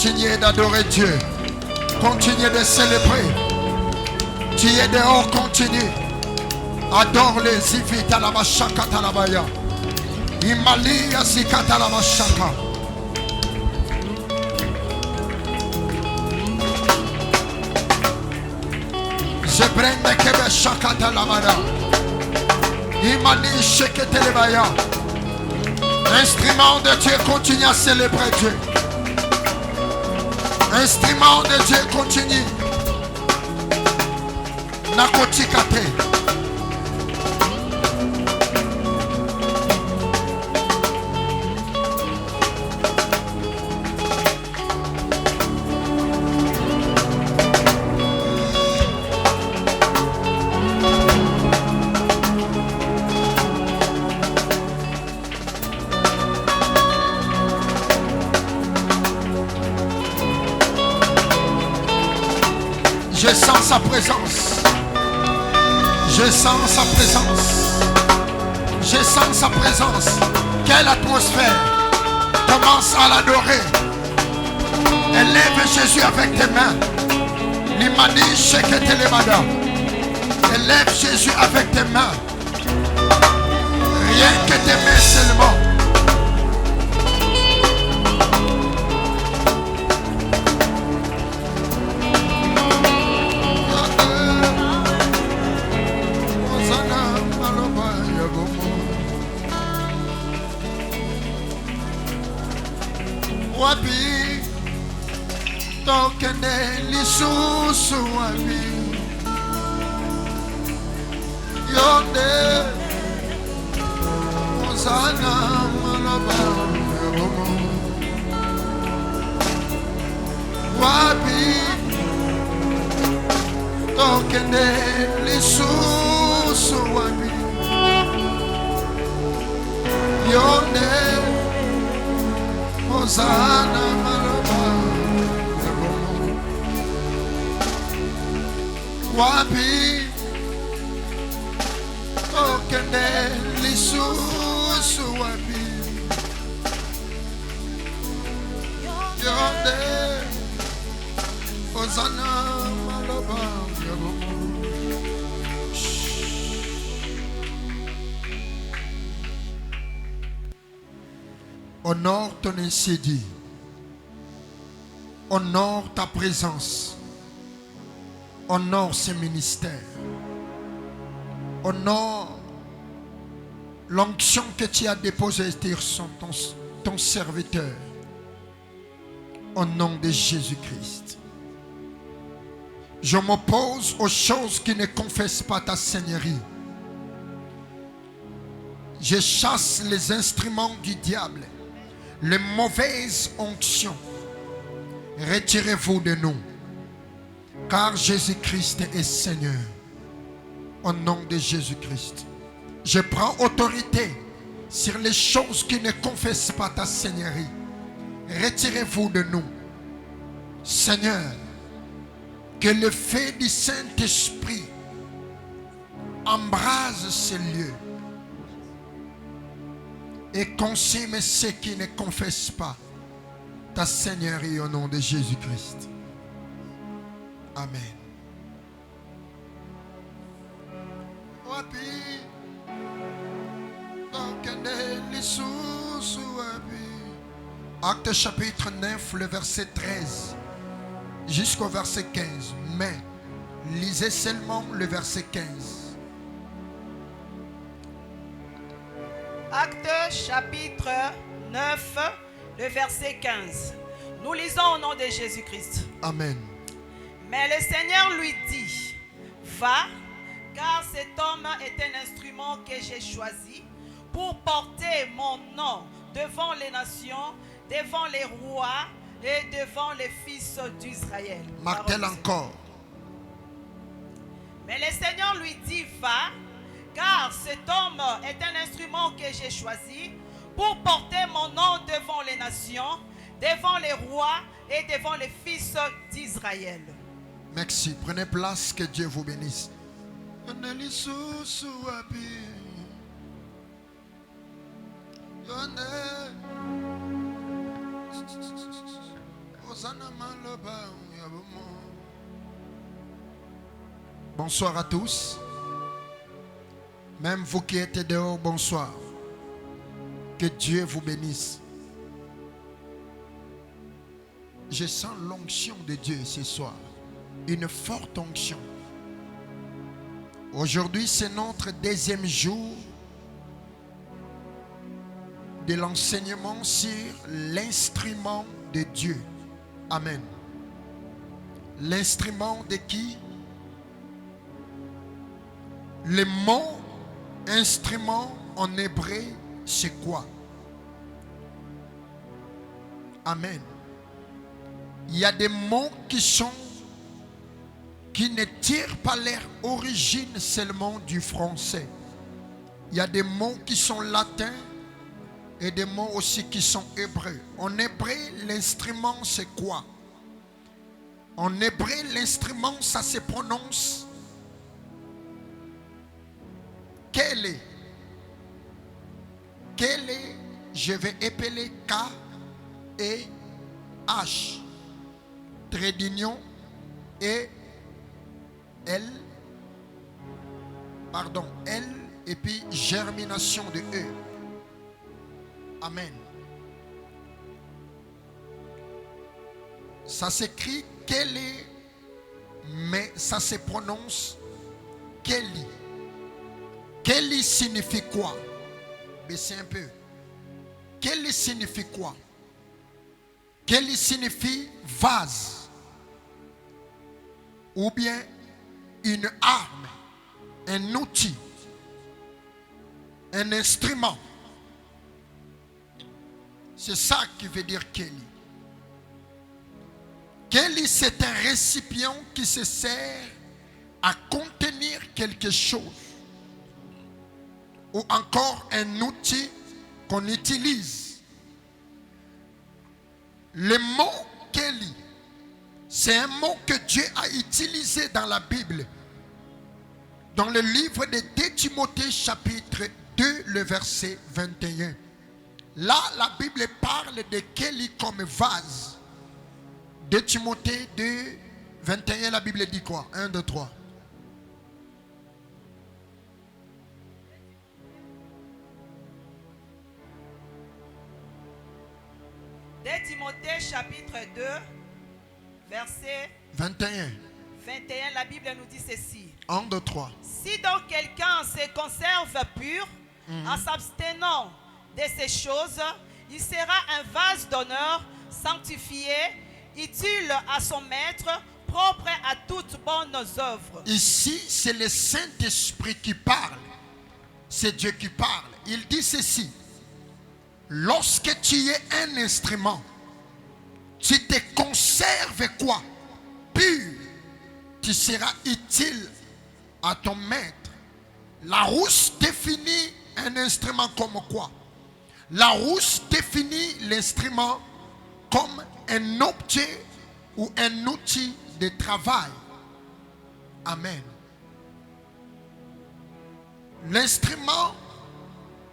Continuez d'adorer Dieu. Continuez de célébrer. Tu es dehors, continue. Adore les Ivita la Machaka Talabaya. Imali Asikata la Machaka. Je prends Kebe Shakata la Mada. Imali Shekete Lebaya. Instrument de Dieu, continue à célébrer Dieu. Instrument de Dieu, continue. Nakotikate. Je sens sa présence. Je sens sa présence. Je sens sa présence. Quelle atmosphère. Commence à l'adorer. Élève Jésus avec tes mains. L'imani shekete lebada. Élève Jésus avec tes mains. Rien que tes mains seulement. Wabi tokene lisusu wabi yonde ozana malaba wabi tokene lisusu wabi yonde Hosanna Maloba Wapi Tokene Lisusu Wapi Yonde Hosanna Maloba Honore ton incendie. Honore ta présence. Honore ce ministère. Honore l'onction que tu as déposée sur ton serviteur. Au nom de Jésus-Christ. Je m'oppose aux choses qui ne confessent pas ta seigneurie. Je chasse les instruments du diable. Les mauvaises onctions, retirez-vous de nous, car Jésus-Christ est Seigneur. Au nom de Jésus-Christ, je prends autorité sur les choses qui ne confessent pas ta Seigneurie. Retirez-vous de nous, Seigneur. Que le feu du Saint-Esprit embrase ce lieu et consume ceux qui ne confessent pas ta Seigneurie au nom de Jésus-Christ. Amen. Acte chapitre 9, le verset 13 jusqu'au verset 15. Mais lisez seulement le verset 15. Acte chapitre 9, le verset 15. Nous lisons au nom de Jésus-Christ. Amen. Mais le Seigneur lui dit, va, car cet homme est un instrument que j'ai choisi pour porter mon nom devant les nations, devant les rois et devant les fils d'Israël. Martèle encore. Mais le Seigneur lui dit, va, car cet homme est un instrument que j'ai choisi pour porter mon nom devant les nations, devant les rois et devant les fils d'Israël. Merci. Prenez place, que Dieu vous bénisse. Bonsoir à tous. Même vous qui êtes dehors, bonsoir. Que Dieu vous bénisse. Je sens l'onction de Dieu ce soir. Une forte onction. Aujourd'hui, c'est notre deuxième jour de l'enseignement sur l'instrument de Dieu. Amen. L'instrument de qui? Le mot instrument en hébreu, c'est quoi? Amen. Il y a des mots qui ne tirent pas leur origine seulement du français. Il y a des mots qui sont latins et des mots aussi qui sont hébreux. En hébreu, l'instrument c'est quoi? En hébreu, l'instrument ça se prononce quel est? Quel est? Je vais épeler K et H. Trait d'union et L. Pardon, L et puis germination de E. Amen. Ça s'écrit Kelly, mais ça se prononce Kelly. Kelly signifie quoi? Baissez un peu. Kelly signifie quoi? Kelly signifie vase. Ou bien une arme, un outil, un instrument. C'est ça qui veut dire Kelly. Kelly, c'est un récipient qui se sert à contenir quelque chose. Ou encore un outil qu'on utilise. Le mot Kelly, c'est un mot que Dieu a utilisé dans la Bible. Dans le livre de 2 Timothée chapitre 2, le verset 21. Là, la Bible parle de Kelly comme vase. 2 Timothée 2, 21, la Bible dit quoi? 1, 2, 3. Timothée chapitre 2, verset 21. 21, la Bible nous dit ceci. 1, 2, 3. Si donc quelqu'un se conserve pur, en s'abstenant de ces choses, il sera un vase d'honneur, sanctifié, utile à son maître, propre à toutes bonnes œuvres. Ici, c'est le Saint-Esprit qui parle. C'est Dieu qui parle. Il dit ceci. Lorsque tu es un instrument, tu te conserves quoi? Pur. Tu seras utile à ton maître. Larousse définit un instrument comme quoi? Larousse définit l'instrument comme un objet ou un outil de travail. Amen. L'instrument,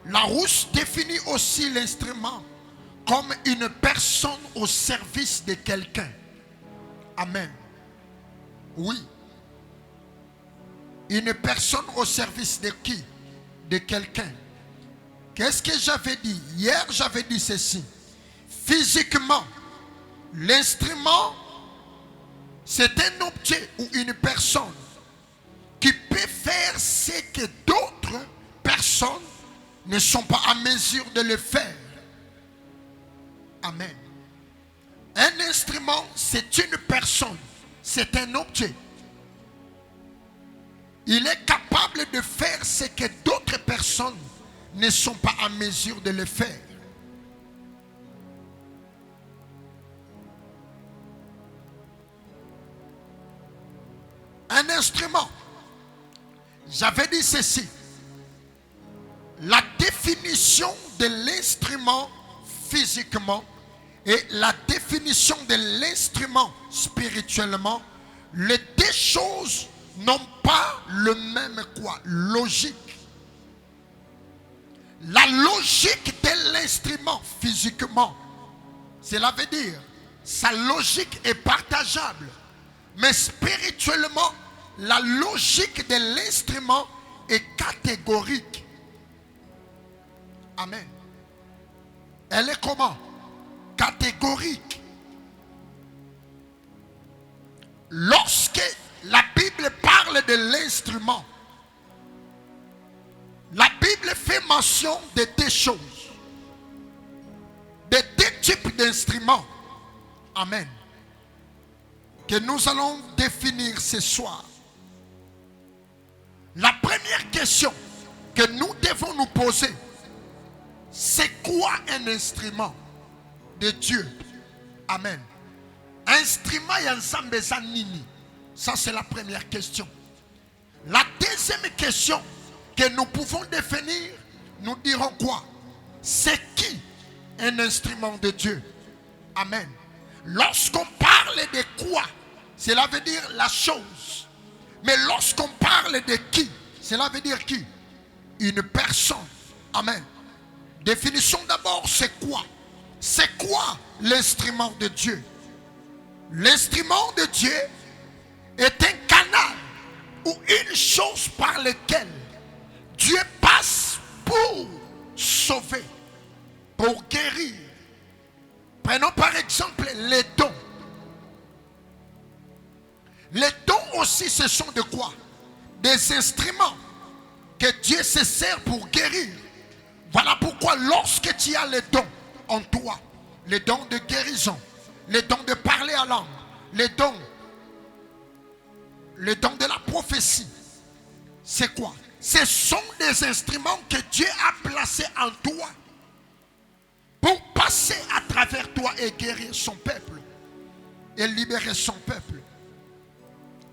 Larousse définit aussi l'instrument comme une personne au service de quelqu'un. Amen. Oui. Une personne au service de qui? De quelqu'un. Qu'est-ce que j'avais dit? Hier, j'avais dit ceci. Physiquement, l'instrument, c'est un objet ou une personne qui peut faire ce que d'autres personnes ne sont pas à mesure de le faire. Amen. Un instrument, c'est une personne, c'est un objet. Il est capable de faire ce que d'autres personnes ne sont pas à mesure de le faire. Un instrument. J'avais dit ceci. La définition de l'instrument physiquement et la définition de l'instrument spirituellement, les deux choses n'ont pas le même quoi? Logique. La logique de l'instrument physiquement, cela veut dire, sa logique est partageable. Mais spirituellement, la logique de l'instrument est catégorique. Amen. Elle est comment? Catégorique. Lorsque la Bible parle de l'instrument, la Bible fait mention de deux choses, de deux types d'instruments. Amen. Que nous allons définir ce soir. La première question que nous devons nous poser, c'est quoi un instrument de Dieu? Amen. Instrument ensemble nini? Ça c'est la première question. La deuxième question que nous pouvons définir, nous dirons quoi? C'est qui un instrument de Dieu? Amen. Lorsqu'on parle de quoi, cela veut dire la chose. Mais lorsqu'on parle de qui, cela veut dire qui? Une personne. Amen. Définition d'abord, c'est quoi? C'est quoi l'instrument de Dieu? L'instrument de Dieu est un canal ou une chose par laquelle Dieu passe pour sauver, pour guérir. Prenons par exemple les dons. Les dons aussi, ce sont de quoi? Des instruments que Dieu se sert pour guérir. Voilà pourquoi lorsque tu as les dons en toi, les dons de guérison, les dons de parler à langue, les dons de la prophétie, c'est quoi? Ce sont des instruments que Dieu a placés en toi pour passer à travers toi et guérir son peuple et libérer son peuple.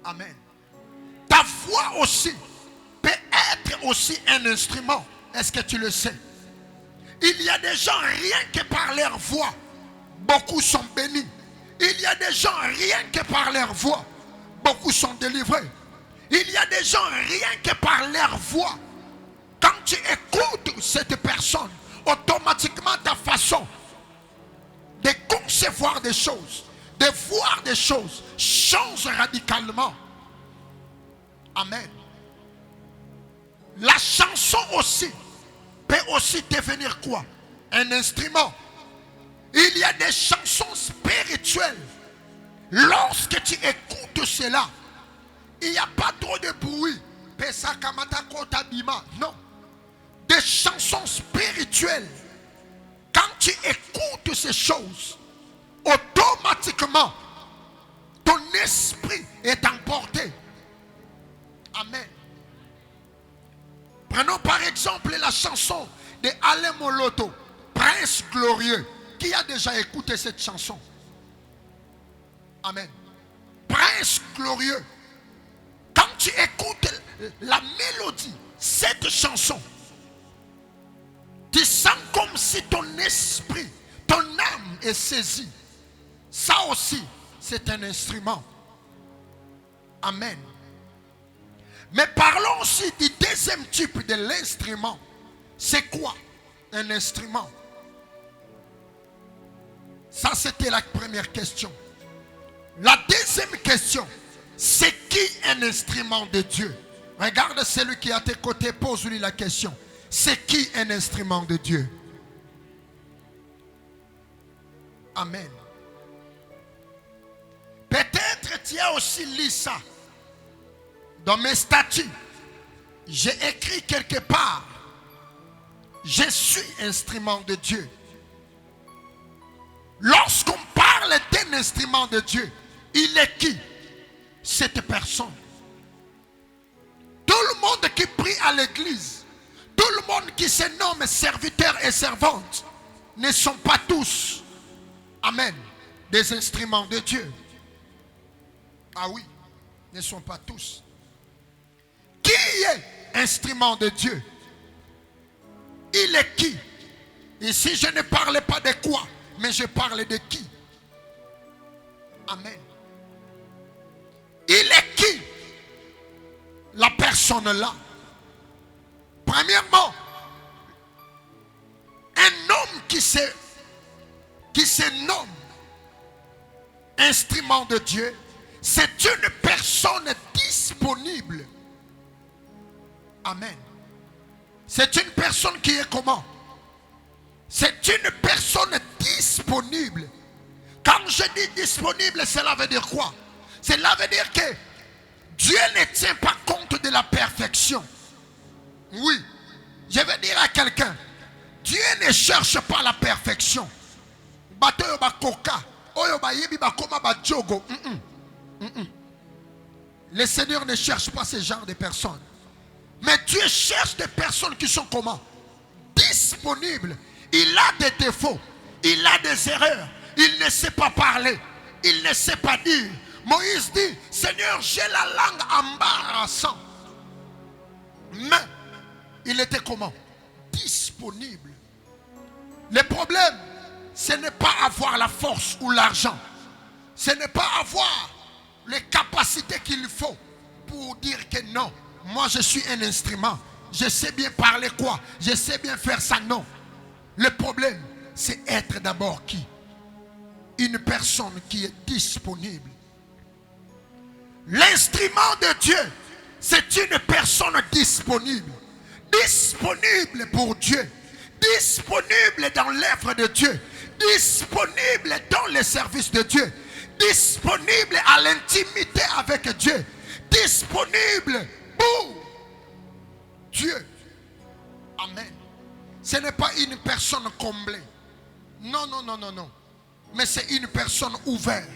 Amen. Ta voix aussi peut être aussi un instrument. Est-ce que tu le sais? Il y a des gens, rien que par leur voix, beaucoup sont bénis. Il y a des gens, rien que par leur voix, beaucoup sont délivrés. Il y a des gens, rien que par leur voix, quand tu écoutes cette personne, automatiquement ta façon de concevoir des choses, de voir des choses, change radicalement. Amen. La chanson aussi peut aussi devenir quoi? Un instrument. Il y a des chansons spirituelles. Lorsque tu écoutes cela, il n'y a pas trop de bruit. Non. Des chansons spirituelles. Quand tu écoutes ces choses, automatiquement, ton esprit est emporté. Amen. Prenons par exemple la chanson de Alain Moloto, Prince Glorieux. Qui a déjà écouté cette chanson? Amen. Prince Glorieux. Quand tu écoutes la mélodie, cette chanson, tu sens comme si ton esprit, ton âme est saisie. Ça aussi, c'est un instrument. Amen. Mais parlons aussi du deuxième type de l'instrument. C'est quoi un instrument? Ça, c'était la première question. La deuxième question, c'est qui un instrument de Dieu? Regarde celui qui est à tes côtés, pose-lui la question. C'est qui un instrument de Dieu? Amen. Peut-être tu as aussi lu ça. Dans mes statuts, j'ai écrit quelque part, je suis instrument de Dieu. Lorsqu'on parle d'un instrument de Dieu, il est qui? Cette personne. Tout le monde qui prie à l'église, tout le monde qui se nomme serviteur et servante, ne sont pas tous, amen, des instruments de Dieu. Ah oui, ne sont pas tous. Qui est instrument de Dieu? Il est qui? Ici, je ne parle pas de quoi, mais je parle de qui? Amen. Il est qui? La personne là. Premièrement, un homme qui se nomme instrument de Dieu, c'est une personne disponible. Amen. C'est une personne qui est comment? C'est une personne disponible. Quand je dis disponible, cela veut dire quoi? Cela veut dire que Dieu ne tient pas compte de la perfection. Oui, je vais dire à quelqu'un, Dieu ne cherche pas la perfection. Le Seigneur ne cherche pas ce genre de personnes. Mais Dieu cherche des personnes qui sont comment? Disponibles. Il a des défauts, il a des erreurs, il ne sait pas parler, il ne sait pas dire. Moïse dit, Seigneur, j'ai la langue embarrassante. Mais il était comment? Disponible. Le problème, ce n'est pas avoir la force ou l'argent. Ce n'est pas avoir les capacités qu'il faut pour dire que non, moi je suis un instrument. Je sais bien parler quoi? Je sais bien faire ça, non. Le problème, c'est être d'abord qui? Une personne qui est disponible. L'instrument de Dieu, c'est une personne disponible. Disponible pour Dieu. Disponible dans l'œuvre de Dieu. Disponible dans le service de Dieu. Disponible à l'intimité avec Dieu. Disponible pour Dieu. Amen. Ce n'est pas une personne comblée. Non, non, non, non, non. Mais c'est une personne ouverte.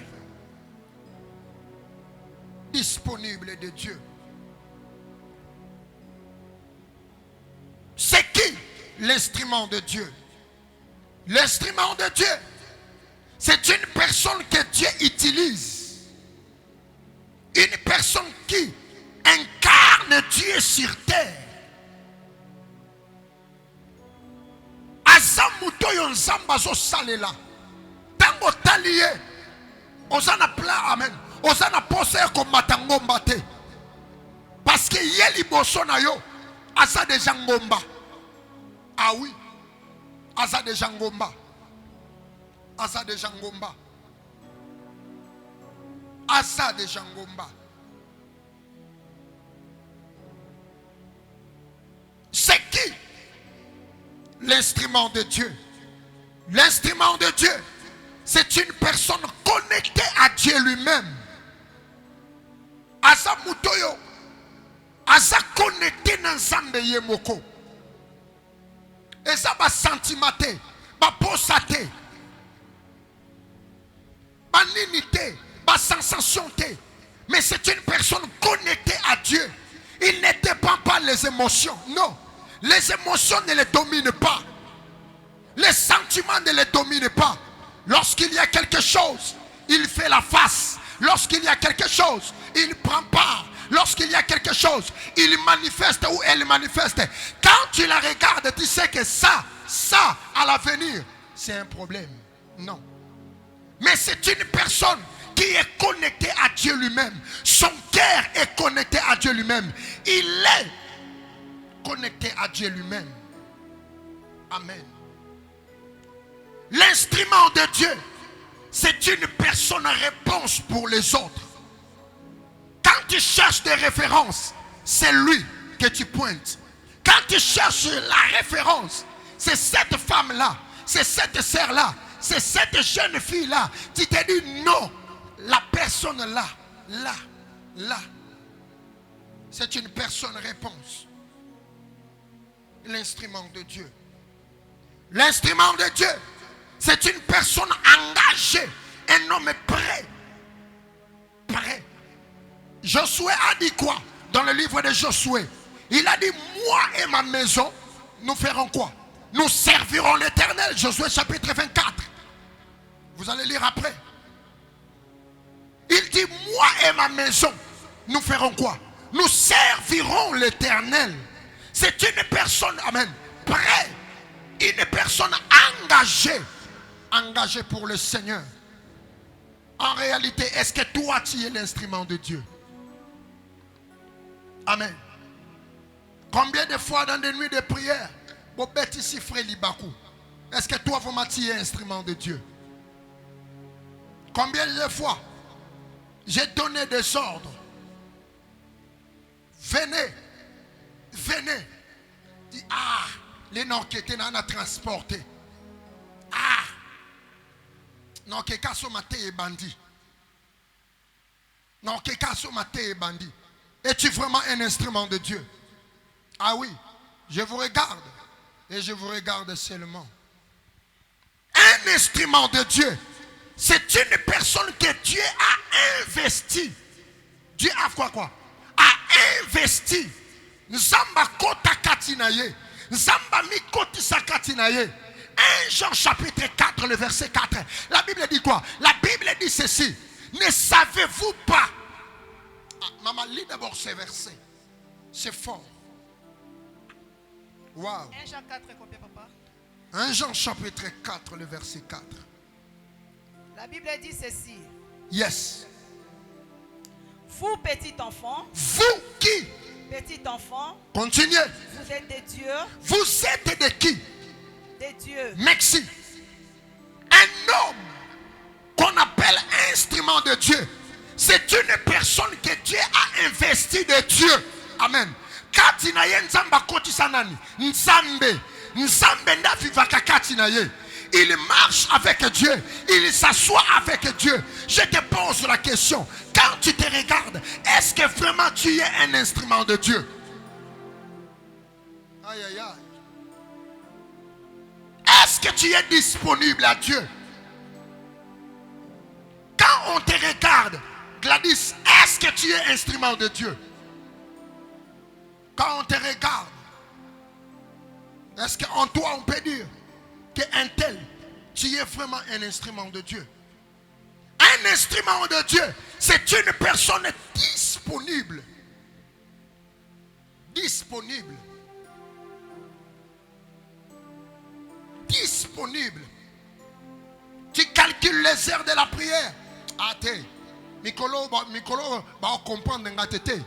Disponible de Dieu. C'est qui l'instrument de Dieu? L'instrument de Dieu, c'est une personne que Dieu utilise. Une personne qui incarne Dieu sur terre. Azamutoyo nzamba zo salela. Tango taliye. Osana pla amen. Osana pose ko matangomba te. Parce que yeli boso na yo. Asa de jangomba. Ah oui. Asa de jangomba. Asa de jangomba. Asa de jangomba. C'est qui l'instrument de Dieu? L'instrument de Dieu, c'est une personne connectée à Dieu lui-même. Asa mutoyo. Asa connecté dans Nzambe yemoko. Et ça va sentimate, va posate, va ninité, va sensation. Mais c'est une personne connectée à Dieu. Il ne dépend pas des émotions. Non. Les émotions ne les dominent pas. Les sentiments ne les dominent pas. Lorsqu'il y a quelque chose, il fait la face. Lorsqu'il y a quelque chose, il prend part. Lorsqu'il y a quelque chose, il manifeste ou elle manifeste. Quand tu la regardes, tu sais que ça, à l'avenir, c'est un problème. Non. Mais c'est une personne qui est connectée à Dieu lui-même. Son cœur est connecté à Dieu lui-même. Il est connecté à Dieu lui-même. Amen. L'instrument de Dieu, c'est une personne réponse pour les autres. Quand tu cherches des références, c'est lui que tu pointes. Quand tu cherches la référence, c'est cette femme-là, c'est cette sœur-là, c'est cette jeune fille-là. Tu te dis non, la personne là, c'est une personne réponse. L'instrument de Dieu. L'instrument de Dieu, c'est une personne engagée, un homme prêt. Prêt. Josué a dit quoi dans le livre de Josué? Il a dit, moi et ma maison, nous ferons quoi? Nous servirons l'Éternel. Josué chapitre 24. Vous allez lire après. Il dit, moi et ma maison, nous ferons quoi? Nous servirons l'Éternel. C'est une personne, amen, prête. Une personne engagée. Engagée pour le Seigneur. En réalité, est-ce que toi, tu es l'instrument de Dieu? Amen. Combien de fois dans des nuits de prière, est-ce que toi, vous m'attirez instrument de Dieu? Combien de fois j'ai donné des ordres? Venez, venez. Dit, ah, les noms qui étaient dans la transporté. Ah, non, qui est maté et bandit. Non, qui est maté et bandit. Es-tu vraiment un instrument de Dieu? Ah oui, je vous regarde. Et je vous regarde seulement. Un instrument de Dieu, c'est une personne que Dieu a investi. Dieu a quoi? A investi. Nzamba kota katinaye. Nzamba mikoti sakatinaye. 1 Jean chapitre 4, le verset 4. La Bible dit quoi? La Bible dit ceci. Ne savez-vous pas? Ah, maman, lis d'abord ce verset. C'est fort. Wow. 1 Jean 4, combien, papa? 1 Jean chapitre 4, le verset 4. La Bible dit ceci. Yes. Vous, petit enfant. Vous qui? Petit enfant. Continuez. Vous êtes des dieux. Vous êtes de qui? Des dieux. Merci. Un homme qu'on appelle instrument de Dieu, c'est une personne que Dieu a investi de Dieu. Amen. Katinaye nzamba koti sanani. Nzambe. Nzambe nda vivaka katinaye. Il marche avec Dieu. Il s'assoit avec Dieu. Je te pose la question. Quand tu te regardes, est-ce que vraiment tu es un instrument de Dieu? Aïe aïe aïe. Est-ce que tu es disponible à Dieu? Quand on te regarde, Gladys, est-ce que tu es instrument de Dieu? Quand on te regarde, est-ce qu'en toi on peut dire qu'un tel, tu es vraiment un instrument de Dieu? Un instrument de Dieu, c'est une personne disponible. Disponible. Disponible. Tu calcules les heures de la prière. Ate. Mikolo va comprendre ngatete.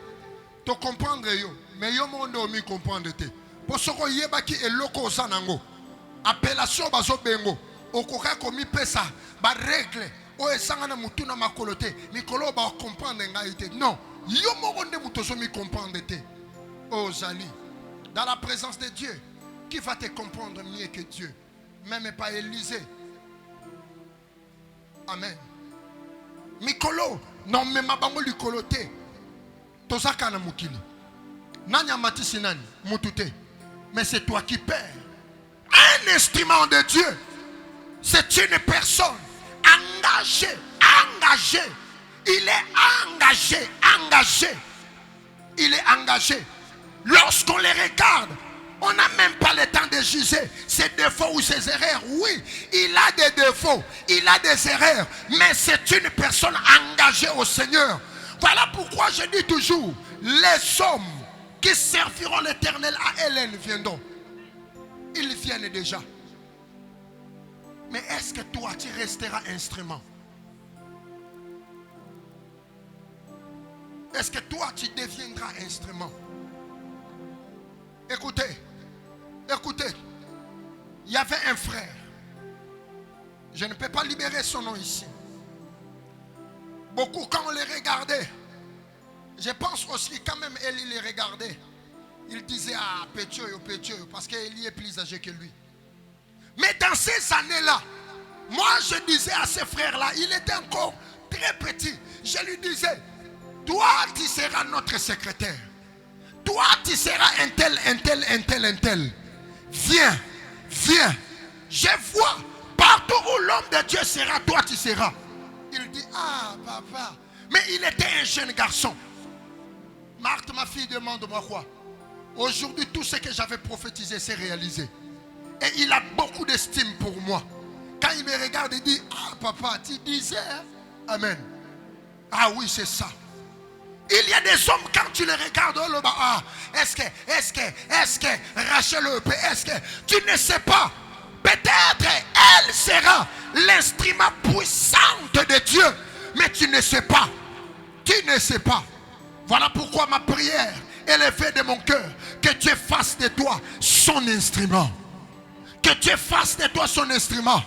To comprendre yo. Mais yo mondo mi comprendre te. Posoko yeba ki eloko sanango. Appellation bazo bengo. Okoka komi pesa ba règle. O esangana mutuna makolote. Mikolo ba comprendre ngaite. Non. Yo moronde mutozo mi comprendre te. Oh Zali. Dans la présence de Dieu, qui va te comprendre mieux que Dieu? Même pas Élisée. Amen. Mikolo, non mais ma bango likolote. Tozaka na mukili. Nanya matisi nani mutute. Mais c'est toi qui perds. Un instrument de Dieu, c'est une personne engagée, engagée. Il est engagé, engagé. Il est engagé. Lorsqu'on les regarde, on n'a même pas le temps de juger ses défauts ou ses erreurs. Oui, il a des défauts, il a des erreurs, mais c'est une personne engagée au Seigneur. Voilà pourquoi je dis toujours, les hommes qui serviront l'Éternel à Hélène viendront. Ils viennent déjà. Mais est-ce que toi, tu resteras instrument? Est-ce que toi, tu deviendras instrument? Écoutez, écoutez, il y avait un frère. Je ne peux pas libérer son nom ici. Beaucoup, quand on les regardait, je pense aussi quand même Élie les regardait. Il disait, ah, Pétio, parce qu'Élie est plus âgé que lui. Mais dans ces années-là, moi je disais à ce frère-là, il était encore très petit. Je lui disais, toi tu seras notre secrétaire. Toi tu seras un tel. Viens, viens. Je vois, partout où l'homme de Dieu sera, toi tu seras. Il dit, ah papa. Mais il était un jeune garçon. Marthe, ma fille, demande-moi quoi? Aujourd'hui, tout ce que j'avais prophétisé s'est réalisé. Et il a beaucoup d'estime pour moi. Quand il me regarde, il dit, ah papa, tu disais, hein? Amen. Ah oui, c'est ça. Il y a des hommes, quand tu les regardes, oh, ah, est-ce que Rachel, est-ce que tu ne sais pas? Peut-être elle sera l'instrument puissant de Dieu. Mais tu ne sais pas. Tu ne sais pas. Voilà pourquoi ma prière, elle est faite de mon cœur. Que Dieu fasse de toi son instrument. Que Dieu fasse de toi son instrument.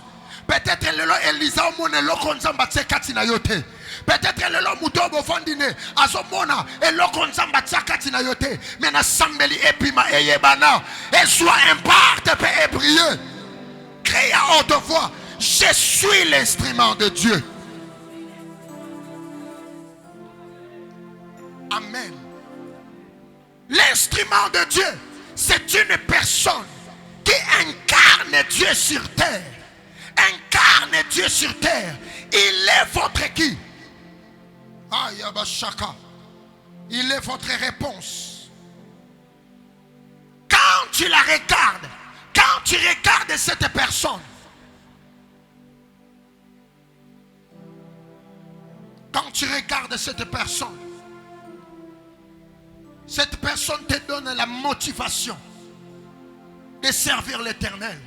Peut-être lelo Elisa omona eloko nzamba tse kati na yote. Peut-être lelo muto bofandine azomona eloko nzamba tse kati na yote. Mais na sambeli epima eyebana et soit imparte pe ébrieux. Crie à haute voix, je suis l'instrument de Dieu. Amen. L'instrument de Dieu, c'est une personne qui incarne Dieu sur terre. Incarne Dieu sur terre. Il est votre qui? Il est votre réponse. Quand tu la regardes, quand tu regardes cette personne, quand tu regardes cette personne te donne la motivation de servir l'Éternel.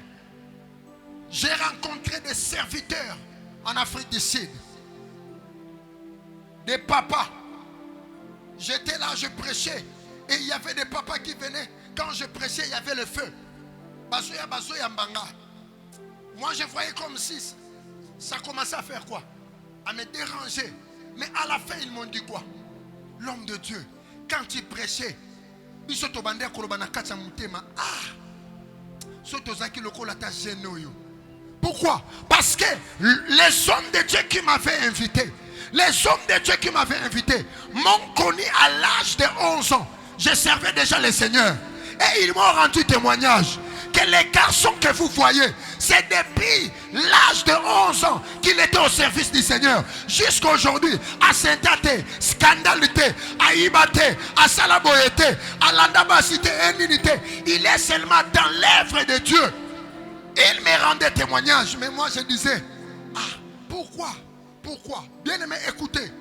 J'ai rencontré des serviteurs en Afrique du Sud, des papas. J'étais là, je prêchais, et il y avait des papas qui venaient. Quand je prêchais, il y avait le feu. Bazoya mbanga. Moi, je voyais comme si ça commençait à faire quoi? À me déranger. Mais à la fin, ils m'ont dit quoi? L'homme de Dieu, quand il prêchait, pourquoi? Parce que les hommes de Dieu qui m'avaient invité, m'ont connu à l'âge de 11 ans. Je servais déjà le Seigneur. Et ils m'ont rendu témoignage que les garçons que vous voyez, c'est depuis l'âge de 11 ans qu'il était au service du Seigneur. Jusqu'à aujourd'hui, à Saint-Athé, Scandalité, à Ibate, à Salaboyete, à Landabasité, Eninité, il est seulement dans l'œuvre de Dieu. Il me rendait témoignage. Mais moi je disais, pourquoi? Bien aimé, écoutez.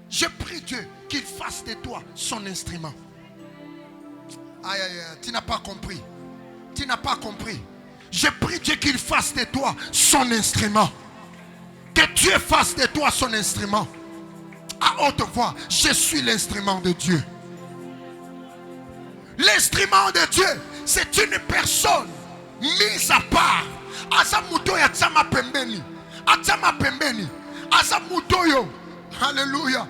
Je prie Dieu qu'il fasse de toi son instrument. Tu n'as pas compris. Je prie Dieu qu'il fasse de toi son instrument. Que Dieu fasse de toi son instrument. À haute voix, je suis l'instrument de Dieu. L'instrument de Dieu, c'est une personne mise à part. Azamutoyo atsama pembeni. Azamutoyo. Alléluia.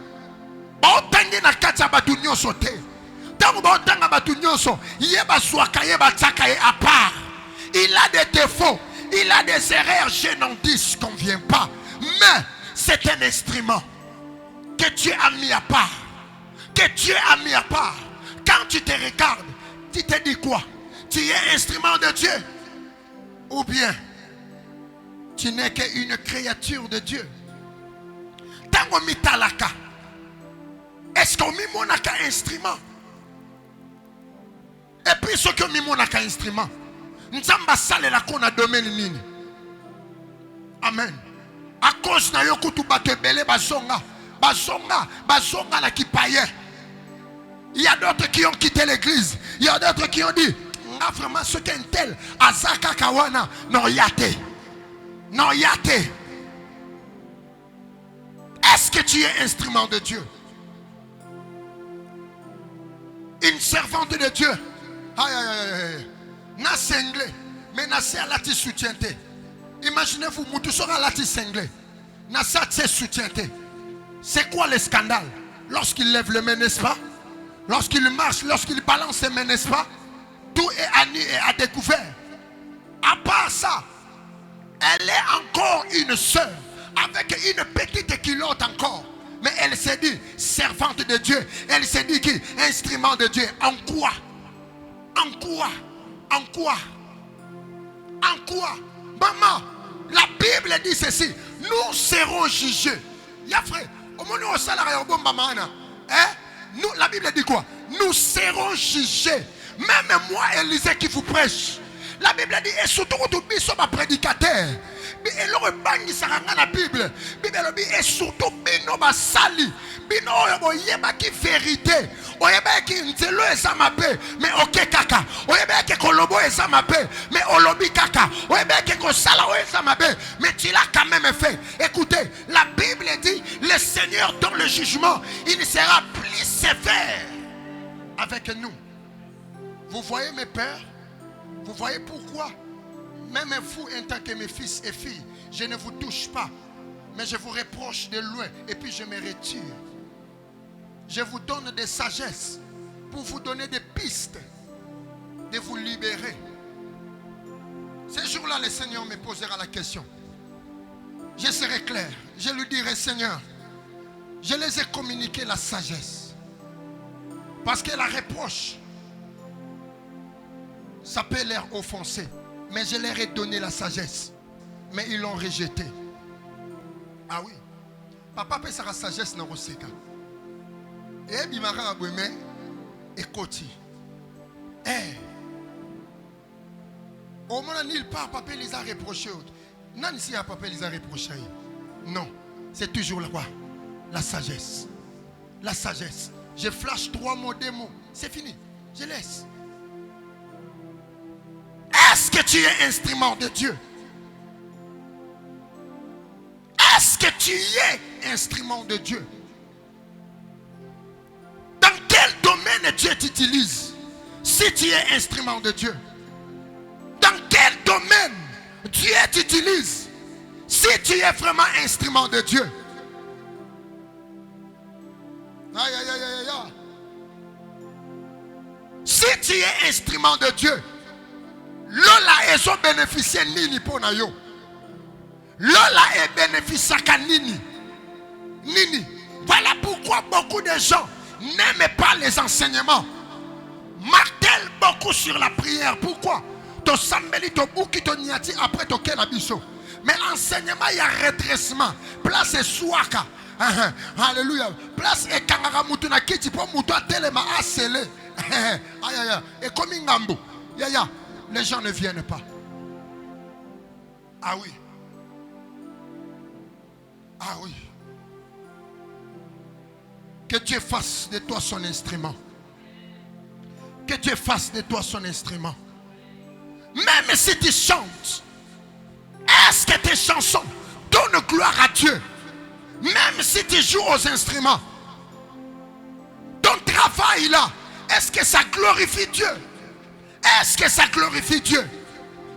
Baotangi na kati ya batu nyonso te. Tango baotanga batu nyonso, yeba swakaye batsakaye à part. Il a des défauts, il a des erreurs, je n'en dis ce qu'on ne vient pas. Mais c'est un instrument que Dieu a mis à part. Quand tu te regardes, tu te dis quoi? Tu es instrument de Dieu? Ou bien tu n'es qu'une créature de Dieu? Tango mitalaka. Est-ce qu'on met mon instrument? Et puis ce que mon instrument, Nzamba sale la kona domaine nini. Amen. À cause na yo kutu batebele bazonga la qui païen. Il y a d'autres qui ont quitté l'église. Il y a d'autres qui ont dit, vraiment ce qu'un tel azaka kawana non yate. Est-ce que tu es instrument de Dieu? Une servante de Dieu. Na sengle, mais na se alati soutiente. Imaginez-vous, moutou sera alati sengle. Na sa tse soutiente. C'est quoi le scandale? Lorsqu'il lève les mains, n'est-ce pas? Lorsqu'il marche, lorsqu'il balance ses mains, n'est-ce pas? Tout est à nu et à découvert. À part ça, elle est encore une sœur avec une petite culotte encore. Mais elle s'est dit servante de Dieu. Elle s'est dit qui? Instrument de Dieu. En quoi? Maman, la Bible dit ceci. Nous serons jugés. Ya frère, au moment où ça la nous, la Bible dit quoi? Nous serons jugés. Même moi, Élisée qui vous prêche. La Bible dit, et surtout quand nous sommes prédicateurs. Et l'on rebangi saranga la Bible. Bible dit, et surtout bino basali. Bino oyeba ki vérité. Oyeba ki nzelo ezamape. Mais ok kaka. Oyeba ki kolobo ezamape. Mais olobi kaka. Oyeba ki kosala ezamape. Mais tu l'as quand même fait. Écoutez, la Bible dit, le Seigneur dans le jugement, il sera plus sévère avec nous. Vous voyez mes pères? Vous voyez pourquoi Même vous, en tant que mes fils et filles, je ne vous touche pas. Mais je vous reproche de loin et puis je me retire. Je vous donne des sagesses pour vous donner des pistes de vous libérer. Ce jour-là, le Seigneur me posera la question. Je serai clair. Je lui dirai, Seigneur, je les ai communiqué la sagesse. Parce que la reproche, ça peut les offenser. Mais je leur ai donné la sagesse. Mais ils l'ont rejeté. Ah oui. Papa peut sa sagesse dans le séca. Et bimara aboueme et koti. Eh. Au moment où il part, papa les a reprochés. Non, ici, papa les a reprochés. Non. C'est toujours là quoi? La sagesse. La sagesse. Je flash 3 mots, 2 mots. C'est fini. Je laisse. Est-ce que tu es instrument de Dieu? Est-ce que tu es instrument de Dieu? Dans quel domaine Dieu t'utilise? Si tu es instrument de Dieu. Dans quel domaine Dieu t'utilise? Si tu es vraiment instrument de Dieu. Aïe, aïe, aïe, aïe, aïe. Si tu es instrument de Dieu, Lola est son bénéficiaire nini pour nayo. Lola est bénéficiaire nini. Nini. Voilà pourquoi beaucoup de gens n'aiment pas les enseignements. Martèlent beaucoup sur la prière. Pourquoi? To sambeli to bouki to niati après to kenabiso. Mais enseignement il y a redressement. Place swaka. Alléluia. Place et kangara mutu na kiti pour mutu atelema asele. Aïe aïe. Et comme ngambo. Ya. Les gens ne viennent pas. Ah oui. Ah oui. Que Dieu fasse de toi son instrument. Que Dieu fasse de toi son instrument. Même si tu chantes, est-ce que tes chansons donnent gloire à Dieu? Même si tu joues aux instruments, ton travail là, est-ce que ça glorifie Dieu? Est-ce que ça glorifie Dieu?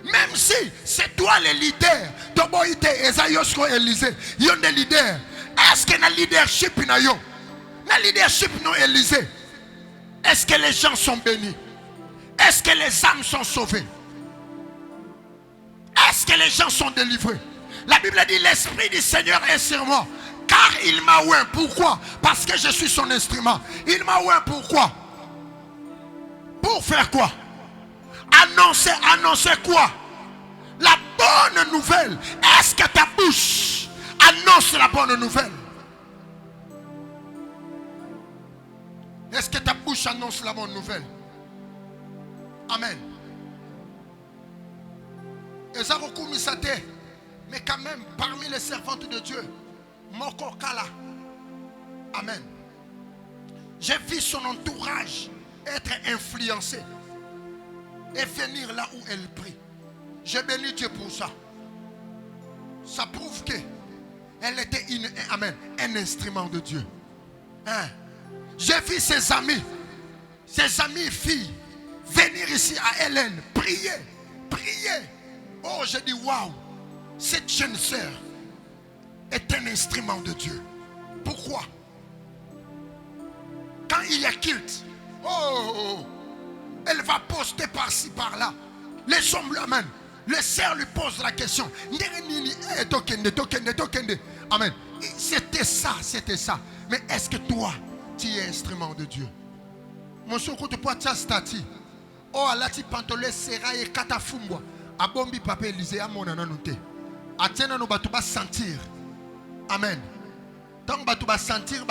Même si c'est toi le leader, Toboïte, Esayosko, Élisée, yon des leaders. Est-ce que le leadership na yo? Le leadership non Élisée. Est-ce que les gens sont bénis? Est-ce que les âmes sont sauvées? Est-ce que les gens sont délivrés? La Bible dit l'Esprit du Seigneur est sur moi. Car il m'a oint. Pourquoi? Parce que je suis son instrument. Il m'a oint. Pourquoi? Pour faire quoi? Annoncer quoi? La bonne nouvelle. Est-ce que ta bouche annonce la bonne nouvelle? Est-ce que ta bouche annonce la bonne nouvelle? Amen. Et ça recouvre Misate. Mais quand même, parmi les servantes de Dieu, Moko Kala. Amen. J'ai vu son entourage être influencé et venir là où elle prie. Je bénis Dieu pour ça. Ça prouve qu'elle était un instrument de Dieu. Hein? J'ai vu ses amis filles, venir ici à Hélène, prier. Oh, j'ai dit waouh, cette jeune sœur est un instrument de Dieu. Pourquoi? Quand il y a culte, elle va poster par-ci, par-là. Les hommes l'amènent. Les sœurs lui posent la question. Amen. C'était ça. Mais est-ce que toi, tu es instrument de Dieu? Mon soco te poite stati. Oh, alati pantole sera et katafumbwa. Abombi papa Élisée à mon ananoute. Atiena no batuba sentir. Amen. Tant batuba sentir.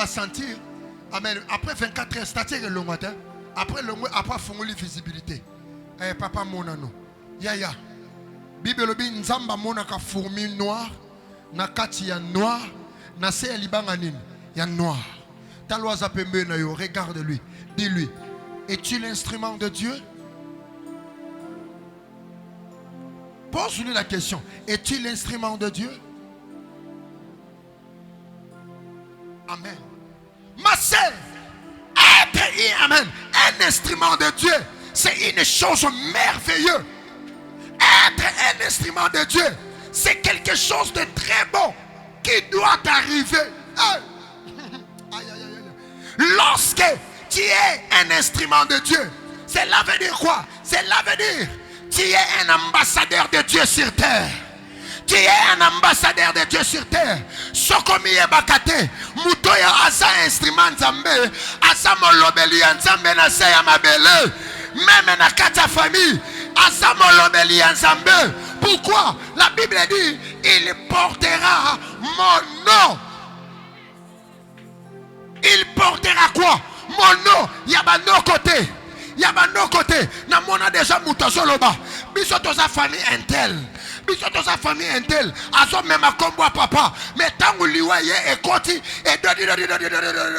Amen. Après 24 heures, c'est-à-dire le matin. Après le mois, après fongoli visibilité. Eh papa monano. Ya. Bible bi nzamba mona ka fourmi noir. Na kati ya noir. Na se libanganin. Ya noir. Taloisa pembe na yo. Regarde-lui. Dis-lui. Es-tu l'instrument de Dieu? Pose-lui la question. Es-tu l'instrument de Dieu? Amen. Ma sœur, amen, un instrument de Dieu, c'est une chose merveilleuse. Être un instrument de Dieu, c'est quelque chose de très bon qui doit arriver. Lorsque tu es un instrument de Dieu, cela veut dire quoi? Cela veut dire tu es un ambassadeur de Dieu sur terre. Tu es un ambassadeur de Dieu sur terre. Sokomi ebakate, mutoya asa instrument nzambe, asa molobeli nzambe na se ya mabele. Même na kata famille, asa molobeli nzambe. Pourquoi? La Bible dit, il portera mon nom. Il portera quoi? Mon nom. Il y a nos côtés. Il y a nos côtés. Na mona déjà mutazoloba. Biso toza famille intel. Biso toza famille intel. Azo même combo papa. Mais tangu liwaye et koti et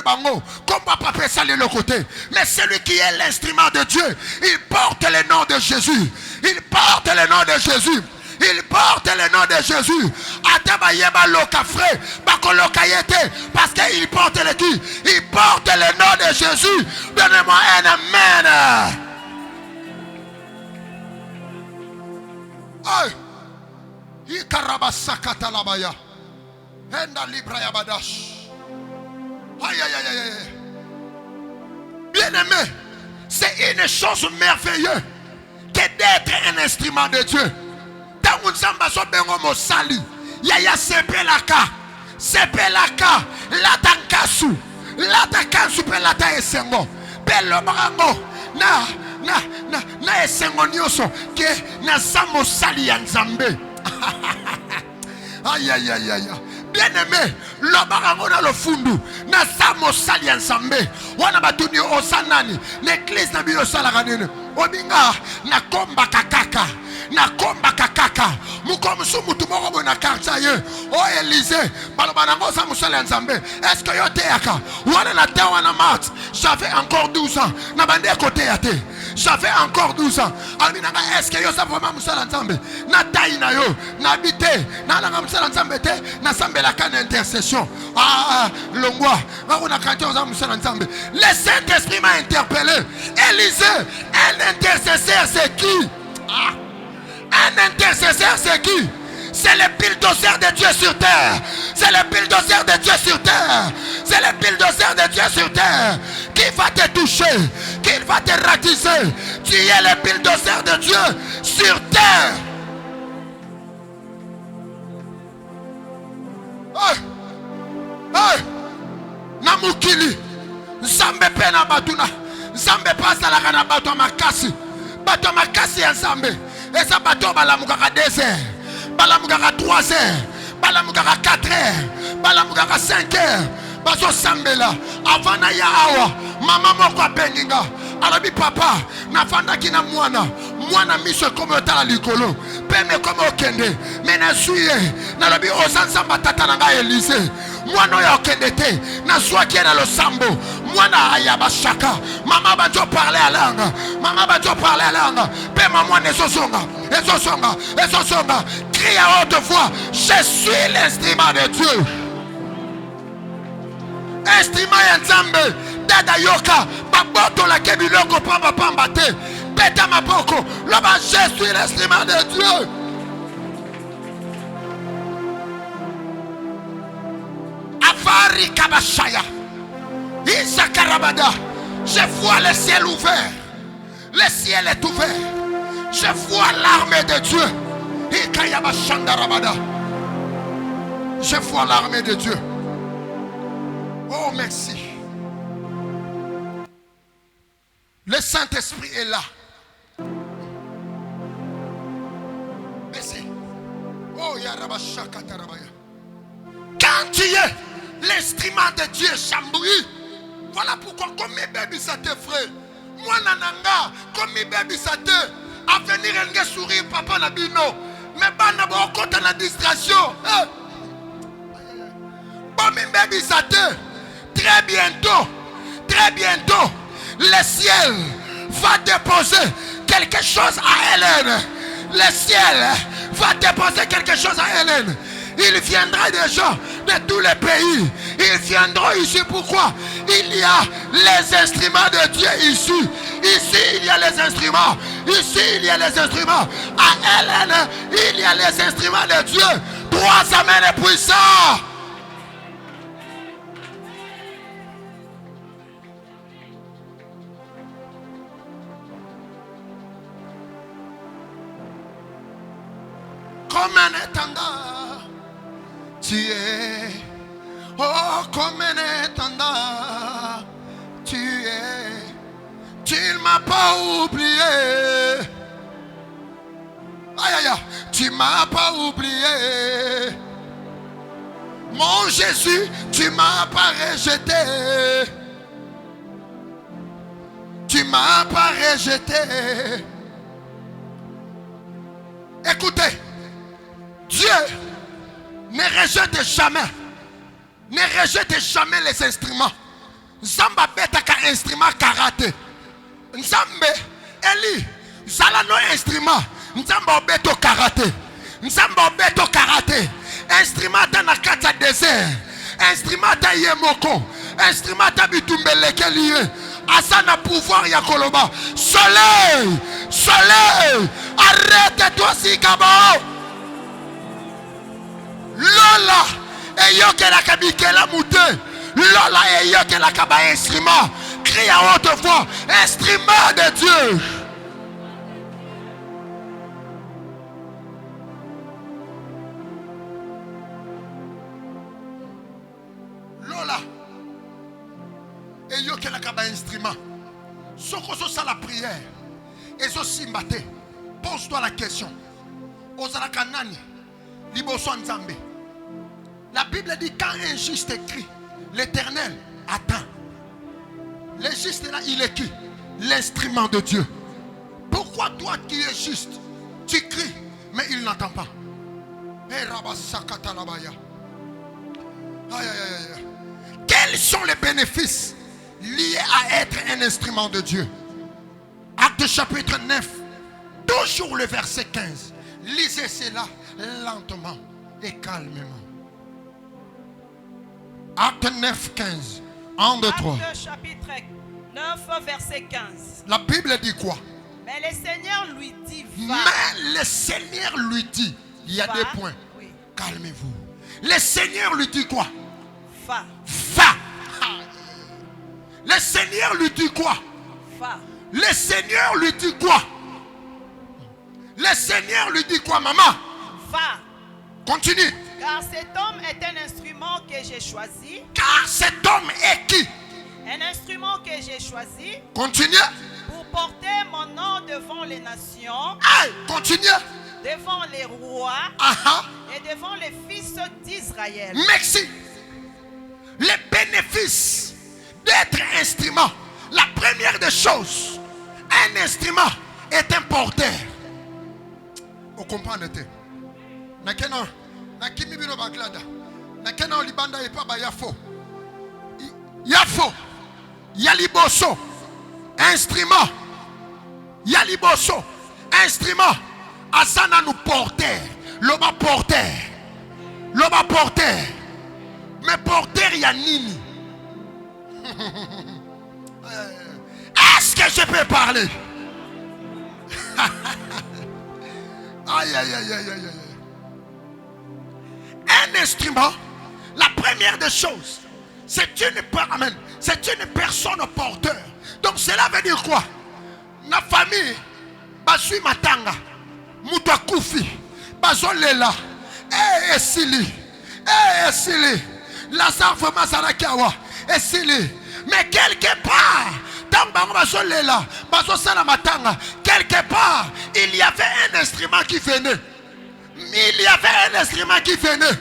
bango. Combo papa ça le côté. Mais celui qui est l'instrument de Dieu, il porte le nom de Jésus. Il porte le nom de Jésus. Il porte le nom de Jésus. Parce qu'il porte le qui? Il porte le nom de Jésus. Donnez-moi un amen. Bien aimé, c'est une chose merveilleuse que d'être un instrument de Dieu. Yaya sepelaka latankasu pelata esengo pelo bango na esengo nyoso ke na samo sali ya nzambe. Aïe aïe aïe aïe. Bien aimé, l'obarango na le fundu na samo sali ya nzambe wana batuni osanani l'église na biyo sala kanene obinga na komba kakaka. Na komba kakaka mukomusu mutumoko na kartaye o Élysée balobanango sa musala nzambe. Est-ce que yo teaka wana na tawa na mat? J'avais encore 12 ans na bande côté ate. J'avais encore 12 ans. Alminanga, est-ce que yo sa vraiment musala nzambe? Na tayi na yo na bité na langa musala nzambe te na sambela kana intercession. Longwa na kanto za musala nzambe. Le Saint-Esprit m'a interpellé. Élysée, un intercesseur c'est qui? Un intercesseur c'est qui? C'est le bulldozer de Dieu sur terre. C'est le bulldozer de Dieu sur terre. C'est le bulldozer de Dieu sur terre. Qui va te toucher? Qui va te ratisser? Tu es le bulldozer de Dieu sur terre. Namukili Nzambe pena batuna. Nzambe pasa la kana bato makasi. Bato makasi ya Nzambe. Et ça bateau balamukaka 2 heures, balamukaka 3 heures, balamukaka 4 heures, balamukaka 5 heures. Baso sambela avant na ya awa mama moko abenginga alabi papa nafanda kina mwana miso comme otala likolo peme comme okende mena suye na lobi osanzamba tata nanga Élysée mwana ya okende te na swaki na losambo mwana ayaba shaka mama bajo parler à langue pe maman ezosonga crie à haute voix, je suis l'instrument de Dieu. Instrument ya Nzambe dada yoka baboto la kebiloko pamba te beta mapoko loba je suis l'instrument de Dieu. Avari kabashaya Isakarabada, je vois le ciel ouvert. Le ciel est ouvert. Je vois l'armée de Dieu. Je vois l'armée de Dieu. Oh, merci. Le Saint-Esprit est là. Merci. Oh, Yarabashakatarabaya. Quand tu es l'instrument de Dieu chamboui, voilà pourquoi comme mes bébés ça te frère. Moi nananga, comme mes bébés ça te. À venir un sourire papa nabino. Mais bana bo kota na distraction. Bon mes bébés ça te. Très bientôt, le ciel va déposer quelque chose à Hélène. Le ciel va déposer quelque chose à Hélène. Il viendra des gens de tous les pays. Ils viendront ici. Pourquoi? Il y a les instruments de Dieu ici. Ici, il y a les instruments. Ici, il y a les instruments. À Hélène, il y a les instruments de Dieu. 3 amens puissants. Comme un étendard, tu es. Oh, comme un étendard, tu es. Tu ne m'as pas oublié. Aïe, aïe, aïe, tu ne m'as pas oublié. Mon Jésus, tu ne m'as pas rejeté. Tu ne m'as pas rejeté. Écoutez, Dieu ne rejette jamais. Ne rejette jamais les instruments. Nzamba betaka instrument karaté. Nzambe Eli zala no instrument. Nzamba obeto karaté. Nzamba obeto karaté. Instrument na kata désert. Instrument ta yemoko. Instrument ta bitumbeleke lié. Asana pouvoir ya koloba. Soleil, soleil, arrête-toi si kabo. Lola, eyoke la kabikela mouté. Lola eyoke la kaba instrument. Crie à haute voix, instrument de Dieu. Lola eyoke la kaba instrument. Soko ça la prière. Et so simbate. Pose-toi la question. Ozala kanani liboso nzambe. La Bible dit quand un juste écrit, l'Éternel attend. Le juste là, il est qui? L'instrument de Dieu. Pourquoi toi qui es juste, tu cries, mais il n'entend pas? Quels sont les bénéfices liés à être un instrument de Dieu? Acte chapitre 9, toujours le verset 15. Lisez cela lentement et calmement. Acte 9, 15. 1, 2, 3. Acte chapitre 9, verset 15. La Bible dit quoi? Mais le Seigneur lui dit, va. Mais le Seigneur lui dit, il y a Va. 2 points. Oui. Calmez-vous. Le Seigneur lui dit quoi? Va. Va. Le Seigneur lui dit quoi? Va. Le Seigneur lui dit quoi? Le Seigneur lui dit quoi, maman? Va. Continue. Car cet homme est un instrument que j'ai choisi. Car cet homme est qui? Un instrument que j'ai choisi Continue. pour porter mon nom devant les nations, Aïe, continue. devant les rois Aha. et devant les fils d'Israël. Merci. Les bénéfices d'être instrument. La première des choses, un instrument est un porteur. Vous comprenez? Nakena, nakimi bino baglada. Nakena libanda epa ba yafo. Yafo. Yaliboso. Instrument. Yaliboso. Instrument. Asana nous porteur. Loba porteur. Loba porteur. Mais porteur yanini. Est-ce que je peux parler? Aïe, aïe, aïe, aïe, aïe. Un instrument, la première des choses, c'est une personne porteur. Donc cela veut dire quoi? La famille, basui matanga, muta kufi, bazolela, esili, esili, la sarfama sarakawa, esili. Mais quelque part, quelque part, il y avait un instrument qui venait. Il y avait un instrument qui venait,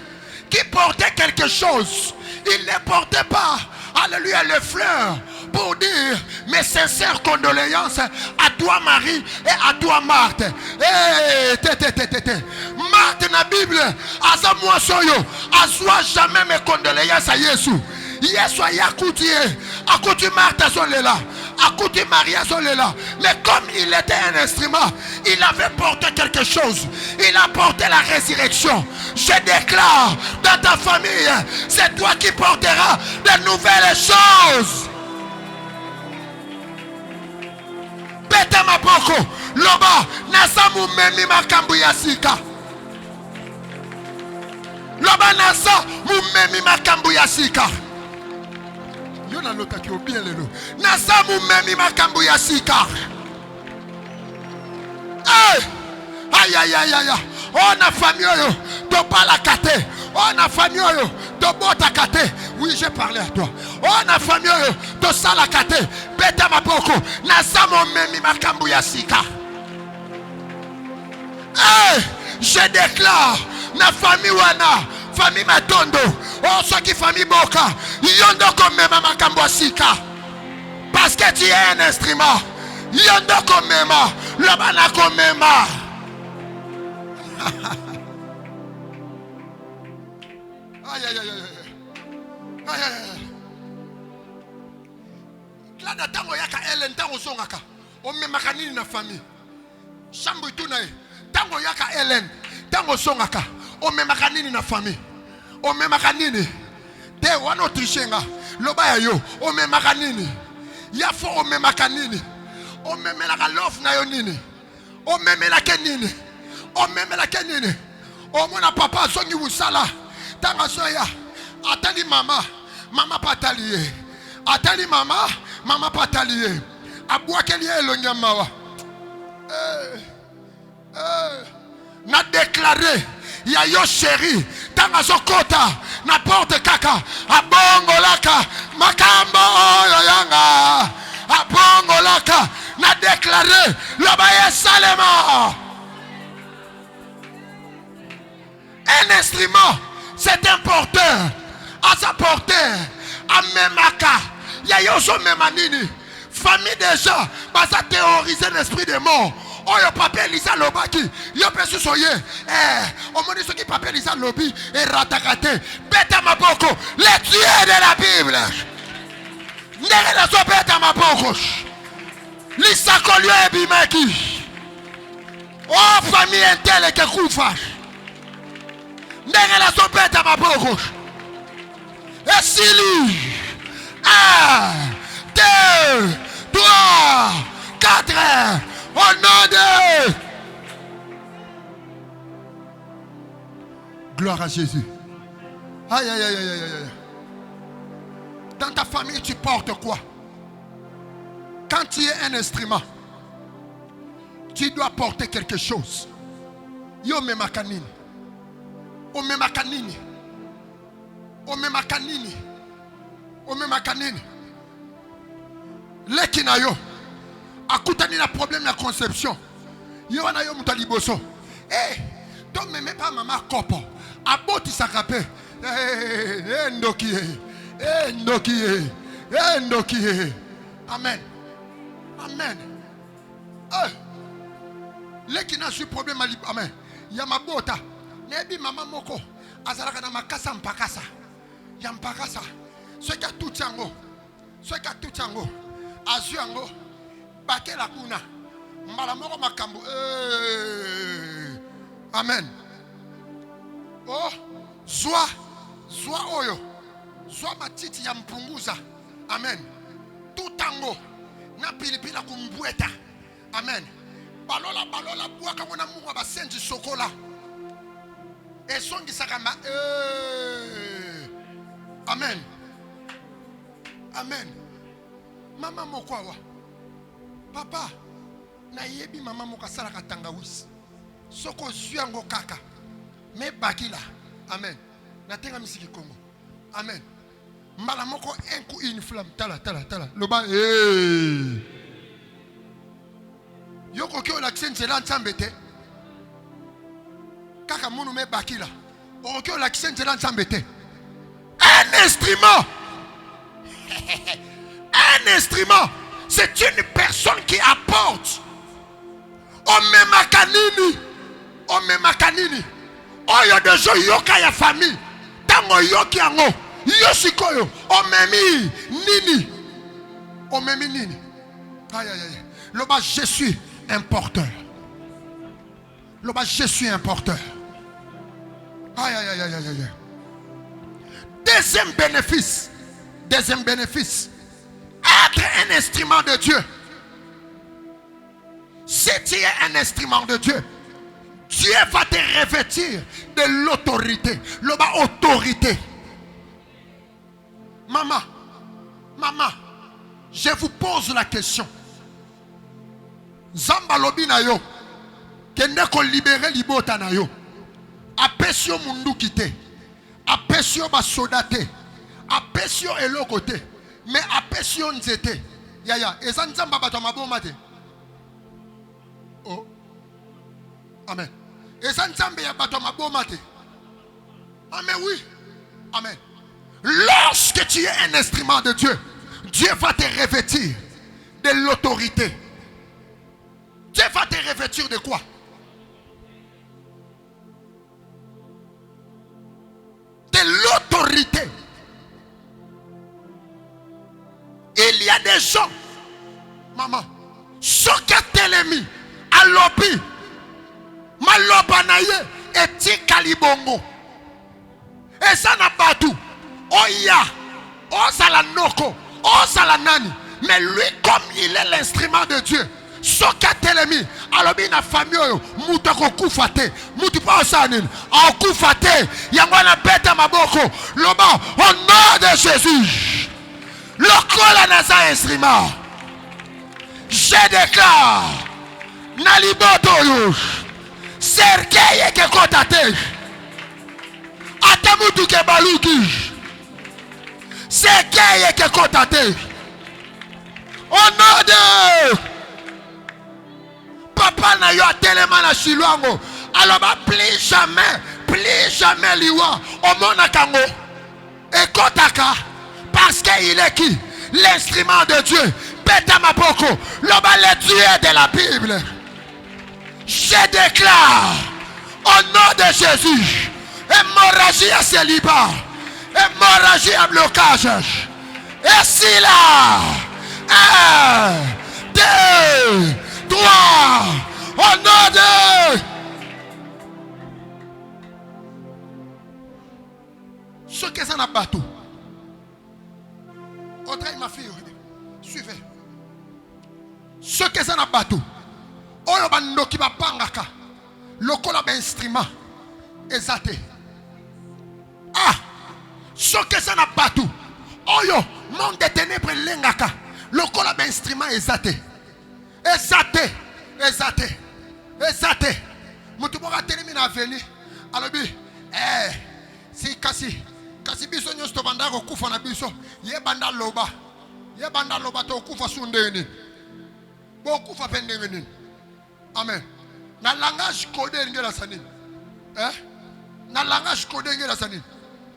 qui portait quelque chose. Il ne portait pas, alléluia, les fleurs pour dire mes sincères condoléances à toi Marie et à toi Marthe. Marthe na Bible, asa moi soyo, aswa jamais mes condoléances à Jésus. Yesu ayakuti akuti Martha solela, akuti Maria solela. Mais comme il était un instrument, il avait porté quelque chose. Il a porté la résurrection. Je déclare dans ta famille, c'est toi qui porteras de nouvelles choses. Pète ma maboko. Loba nasa mumemi makambu ya sika. Loba nasa mumemi makambu ya sika. Yona lota ki obien lelo. Nasa mumemi makambu ya sika. Aïe aïe aïe aïe. Oh na famille yo, to pala kate. Oh na famille yo, to bota kate. Oui, j'ai parlé à toi. Oh na famille yo, to sala kate. Beta maboko, na samo memi makambu ya sika. Je déclare na famille wana, famille matondo. Oh ceux qui famille boka, yondo komema makambu ya sika. Parce que tu es un instrument. Yondo komema, lobana komema. Aïe aïe aïe aïe. Aïe aïe. Là tango yaka Ellen tango songaka. O memaka nini na famille. Chambu tuna e. Tango yaka Ellen tango songaka. O memaka nini na famille. O memaka nini. Te wana trishenga. Loba ya yo. O memaka nini. Ya fo o memaka nini. O memelaka love na yo nini. O memelaka nini. O memelaka nini. O mona papa songi usala. Tanga soya. Atali mama. Mama pataliye. Atali mama. Mama pataliye. Abwa keliye elonga mawa. Na déclaré. Ya yo chéri. Tanga sokota. Na porte kaka. Abongolaka. Makambo yoyanga. Abongolaka. Na déclaré. Lobaye salema. Un instrument, c'est un porteur. À sa porteur, à memaka. Ya yoso memanini. Famille déjà, bah ça théoriser l'esprit des morts. Oh yo papa Lisa Lobaki. Yo pesu soye. On m'a dit ce qui papa Lisa Lobi et ratakate. Beta maboko. Les tueurs de la Bible. Nere la so beta maboko. Lisa kolyo e bimaki. Oh famille intelle que koufa. Nere la so beta maboko. Et Sili. 1, 2, 3, 4. Au nom de... Gloire à Jésus. Aïe, aïe, aïe, aïe, aïe, aïe. Dans ta famille, tu portes quoi? Quand tu es un instrument, tu dois porter quelque chose. Yo me makanini. O me makanini. O me makanini. O me makanini. Lekina yo. Akutani na problème de conception. Yo wana yo mutaliboso. Don't me mets pas maman kopo. Aboti sakape. Ndoki. Ndoki. Ndoki. Amen. Amen. Lekina su problème ali. Amen. Yamabota. Nebi maman moko. Azalaka na makasa mpakasa. Yampakasa. Sweka tuchango. Sweka tuchango. Azuango. Bakela kuna. Malamoko makambo. Amen. Oh, zwa oyo. Zwa matiti ya mpunguza. Amen. Tutango. Na pilipila kumbweta. Amen. Balola buaka mwana mungu abasenji sokola. Esongi sakama. Amen. Amen. Mama mokwawa. Papa, na yebi mama mokasala katangawisi. Soko zuango kaka. Me bakila. Amen. Natenga misiki Kongo. Amen. Mbala moko enku une flamme. Tala. Loba. Yoko kyo l'accent la nsambete. Kaka munu me bakila. Okyo l'accent la nsambete. Un instrument. Un instrument. C'est une personne qui apporte. Omemakani. Oyo de jo yoka ya famille. Tango yoki ango. Yoshikoyo. Omemi nini. Aïe. Loba, je suis un porteur. Loba, je suis un porteur. Aïe. Deuxième bénéfice. Être un instrument de Dieu. tu es un instrument de Dieu, Dieu va te revêtir de l'autorité. L'autorité. Maman, je vous pose la question. Zamba lobi na yo, kende ko libérer libota na yo. Apesio mundu kite, apesio basodate, apesio elokote, mais apesio nzete. Yaya, ezan zamba bato maboma te. Oh, amen. Ezan zamba ya bato maboma te. Amen, oui, amen. Lorsque tu es un instrument de Dieu, Dieu va te revêtir de l'autorité. Dieu va te revêtir de quoi? De l'autorité. Il y a des gens, maman, ceux qui ont télémi, à l'obi, malobanaye, et tikalibongo. Et ça n'a pas tout. Oya, Osalanoko, Osalanani. Mais lui, comme il est l'instrument de Dieu, Soka telemi, alors bien la famille, Moutako Koufate, Moutipa Osanin, en Koufate, Yangwana Beta Maboko, Loba, au nom de Jésus, le colonasa instrument, je déclare, Naliboto Yush, Serkeye Kekotate, Atamutu Kebaluki. C'est qui est contenté. Au nom de Papa na yo tellement na Shiluango. Alors plus jamais liwa au monde kango. Et kotaka parce qu'il est qui? L'instrument de Dieu. Beta mapoko. Le Dieu de la Bible. Je déclare au nom de Jésus, hémorragie à célibat. Hémorragie à blocage. Et si là, 1, 2, 3, au nom de ce que ça n'a pas tout. Audrey, ma fille, suivez. Ce que ça n'a pas tout. Oyo bando qui va pangaka. Le kola instrument. Exaté. Ah! Ce que ça n'a pas tout. Oyo, monde de ténèbres lengaka. Le kola instrument exaté. Exaté. Mutuboka telemina veni. Alobi, si kasi biso nyos to banda ko kufa na biso. Ye banda loba to kufa sundeni. Bo kufa pendengeni. Amen. Na langage codé ngela sani. Na langage codé ngela sani.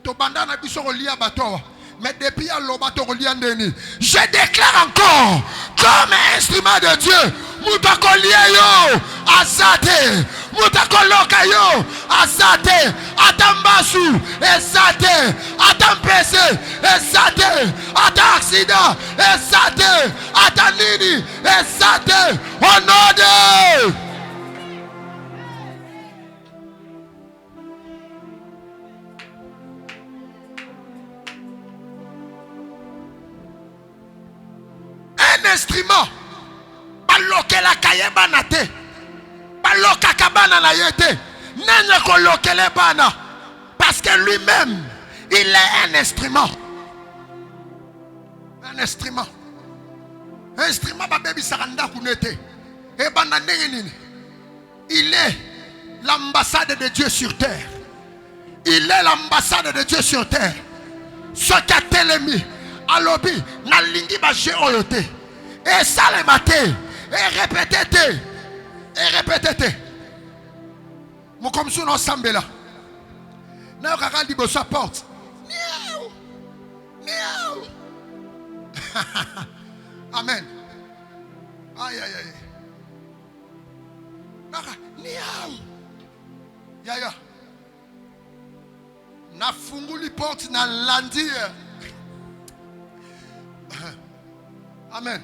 To banda na biso ko lia batowa. Mais depuis à l'obato ndeni. Je déclare encore comme instrument de Dieu. Moutako yo azate. Moutako loka yo azate. Atambasu ezate. Atampese ezate. Ata accident ezate. Atanini ezate. Au nom de instrument. Baloke la kayeba na te. Baloka kabana na yete. Nanya koloke le bana. Parce que lui-même, il est un instrument. Un instrument. Un instrument babebi saranda kunete. E bana nini. Il est l'ambassade de Dieu sur terre. Il est l'ambassade de Dieu sur terre. Ce qu'a télémi. Alobi na lingi ba je oyote. Et ça le matin. Et répétez. Mon comme sous l'ensemble là. N'a pas dit sa porte. Miaou. Amen. Aïe. Miaou. Ya. Na funguli porte na landi. Amen.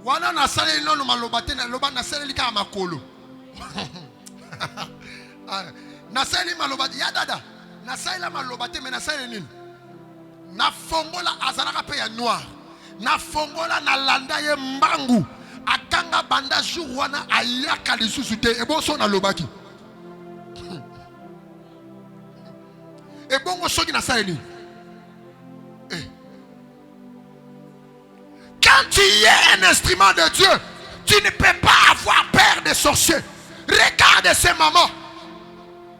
Wana na sale no malobate na loba na sale lika makolo. Na sale malobate ya dada. Na sale malobate me na sale nini. Na fongola azalaka pe ya noir. Na fongola na landa ye mbangu. Akanga na banda jour wana ayaka lisusu te ebonso na lobaki ebongo soki na saeli. Quand tu es un instrument de Dieu, tu ne peux pas avoir peur des sorciers. Regarde ces mamans.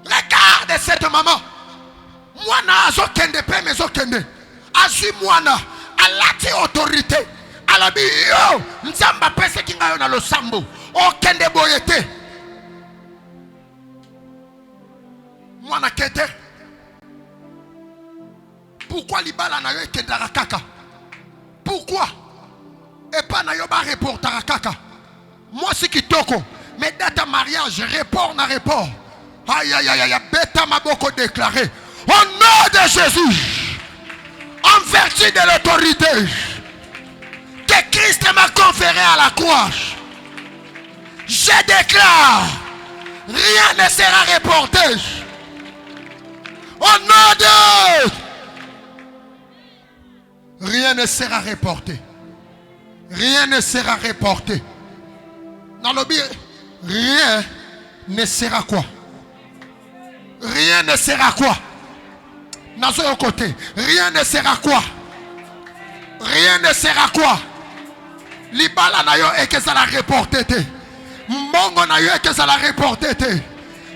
Regarde cette maman. Mwana azokende pe mezokende. Azu mwana alati autorité. Alabi yo nzamba pese kinga yo na losambo. Okende boyete. Mwana kete. Pourquoi libala na yo ekendaka kaka? Pourquoi? Et pas na yo ba reportara kaka. Moi c'est kitoko. Mais dans ta mariage, report na report. Aïe aïe aïe aïe, bêta maboko déclaré. Au nom de Jésus, en vertu de l'autorité que Christ m'a conférée à la croix, je déclare, rien ne sera reporté. Au nom de... Rien ne sera reporté. Rien ne sera reporté. Dans le bien, rien ne sera quoi? Rien ne sera quoi? Dans ce côté, rien ne sera quoi? Rien ne sera quoi? Libala na yo et que ça la reporté te. Mbongo na yo et que ça la reporté te.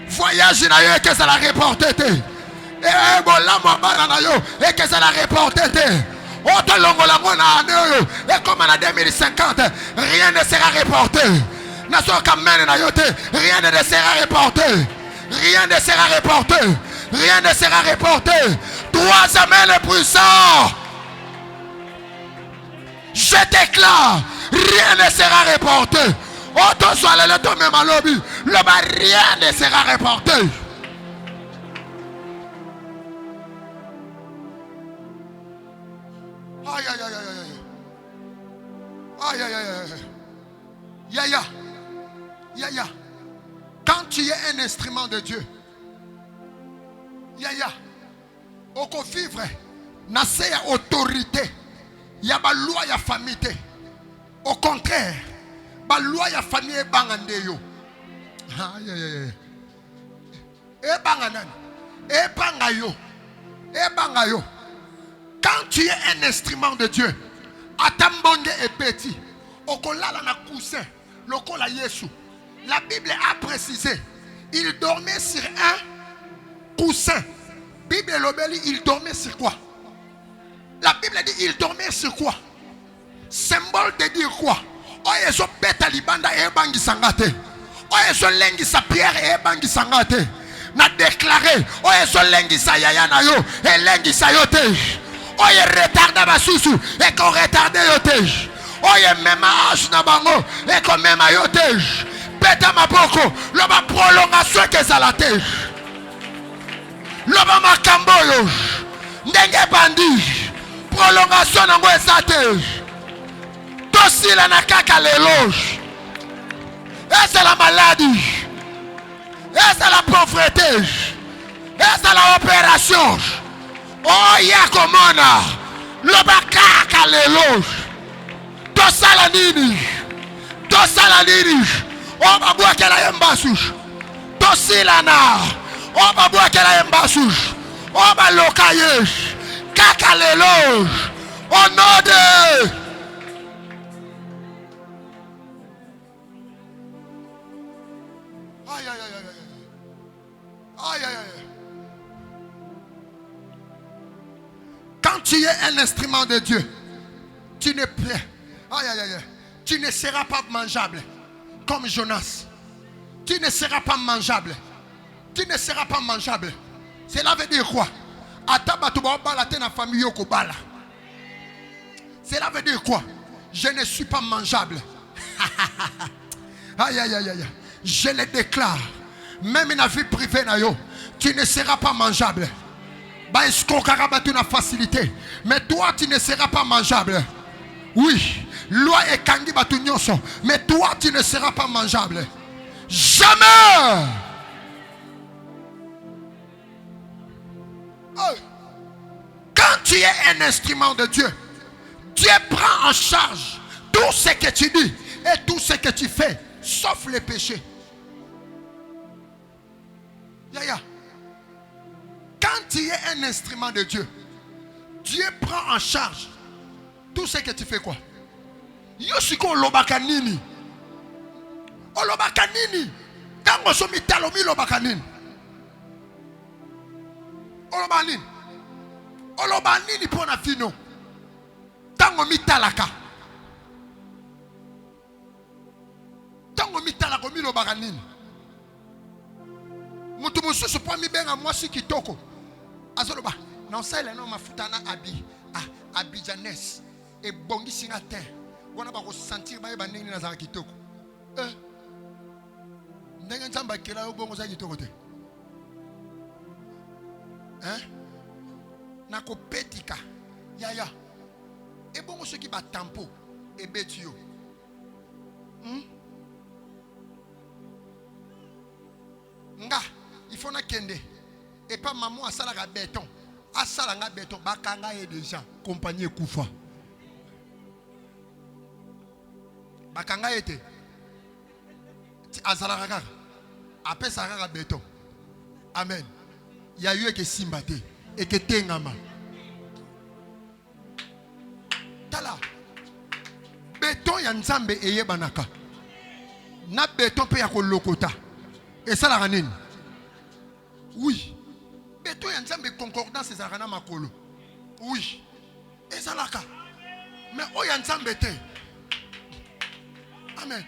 Voyage na yo et que ça la reporté te. Et bola mabana na yo et que ça la reporté te. Autant longo la mona na yo et comme en 2050, rien ne sera reporté. Na so kamene na yo te, rien ne sera reporté. Rien ne sera reporté. Rien ne sera reporté. Toi, amènes puissants. Je déclare, rien ne sera reporté. Autant soit le temps même à lobby, rien ne sera reporté. Aïe aïe aïe aïe. Aïe aïe aïe. Yaya. Yaya. Quand tu es un instrument de Dieu, Yaya, au vivre, na se ya autorité, ya ba loi ya famille. Au contraire, ba loi ya famille bangande yo. Aïe aïe aïe. E banganan, e bangayo, e bangayo. Quand tu es un instrument de Dieu, atambonge et petit, au kolala na coussin, le kola Yesu. La Bible a précisé, il dormait sur un coussin. Bible l'obélit, il dormait sur quoi? La Bible dit, il dormait sur quoi? Symbole de dire quoi? Oh, ils ont bêta libanda et bangi sangate. Oh, ils ont lengi sa pierre et bangi sangate. N'a déclaré, oh, ils ont lengi sa yaya na yo et lengi sa yote. Oh, ils retardent ma sousou et qu'on retarde yote. Oh, ils même âge na bango et qu'on même yote. Beta maboko, loba prolongation que ça la terre. Loba makamboyo, ndenge bandi, prolongation nango esate. Tosi la nakaka l'éloge. Et c'est la maladie. Et c'est la pauvreté. Et c'est la opération. Oh yakomona, loba kaka l'éloge. Tosa la nini. Tosa la nini. On va boire qu'elle a un bassouche. Tosilana. On va boire qu'elle a un bassouche. On va locailler. Kaka l'éloge. Au nom de. Aïe aïe aïe aïe. Aïe aïe aïe. Quand tu es un instrument de Dieu, tu ne peux. Aïe aïe aïe. Tu ne seras pas mangeable. Comme Jonas, tu ne seras pas mangeable. Tu ne seras pas mangeable. Cela veut dire quoi? Cela veut dire quoi? Je ne suis pas mangeable. Aïe aïe aïe aïe. Je le déclare. Même dans la vie privée, tu ne seras pas mangeable. Facilité. Mais toi, tu ne seras pas mangeable. Oui. Loi et kangi batu nyonso, mais toi tu ne seras pas mangeable. Jamais. Oh. Quand tu es un instrument de Dieu, Dieu prend en charge tout ce que tu dis. et tout ce que tu fais, sauf les péchés. Yaya, quand tu es un instrument de Dieu, Dieu prend en charge tout ce que tu fais quoi. Yoshiko lobaka nini. Olobaka nini. Tango somi talomi lobaka nini. Oloba nini. Oloba nini pona fino. Tango mi talaka. Tango mi talaka mi lobaka nini. Mutu mususu po mi benga mwasi kitoko. Azoloba. Non sele no mafutana Abidjanes. Et bongi singa terre. On va ressentir ba ba ndenge na za kitoko. Ndenge nzamba kela bongo za kitoko te. Na ko petika. Yaya. Et bongo ceux qui ba tempo et betio. Nga, il faut na kende. Et pas maman asala ga béton. Asala nga béton bakanga e déjà compagnie kufa. Bakanga ete azala kaka apesa kaka béton. Amen. Il y a eu que simbate et que tengama. Tala béton ya nzambe eyebanaka. Na béton pe ya ko lokota. Et ça la ranine. Oui. Béton ya nzambe concordance ezalaka makolo. Oui. Et ça la ka. Mais o ya nzambe te. Amen.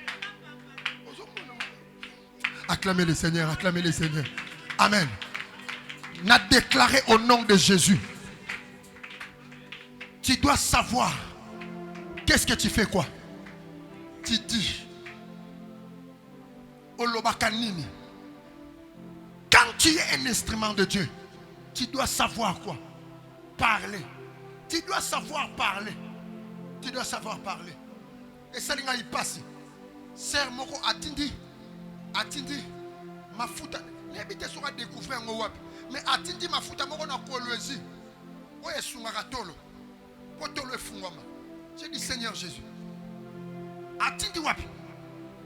Acclamez le Seigneur, acclamez le Seigneur. Amen. N'a déclaré au nom de Jésus. Tu dois savoir qu'est-ce que tu fais quoi. Tu dis Olobakanini. Quand tu es un instrument de Dieu, tu dois savoir quoi? Parler. Tu dois savoir parler. Tu dois savoir parler. Et ça il passe. Sœur moko atindi mafuta n'habite sera découvrir ngo wapi mais atindi mafuta moko na kolwezi oye sungaka tolo ko tolo efungama. J'ai dit Seigneur Jésus atindi wapi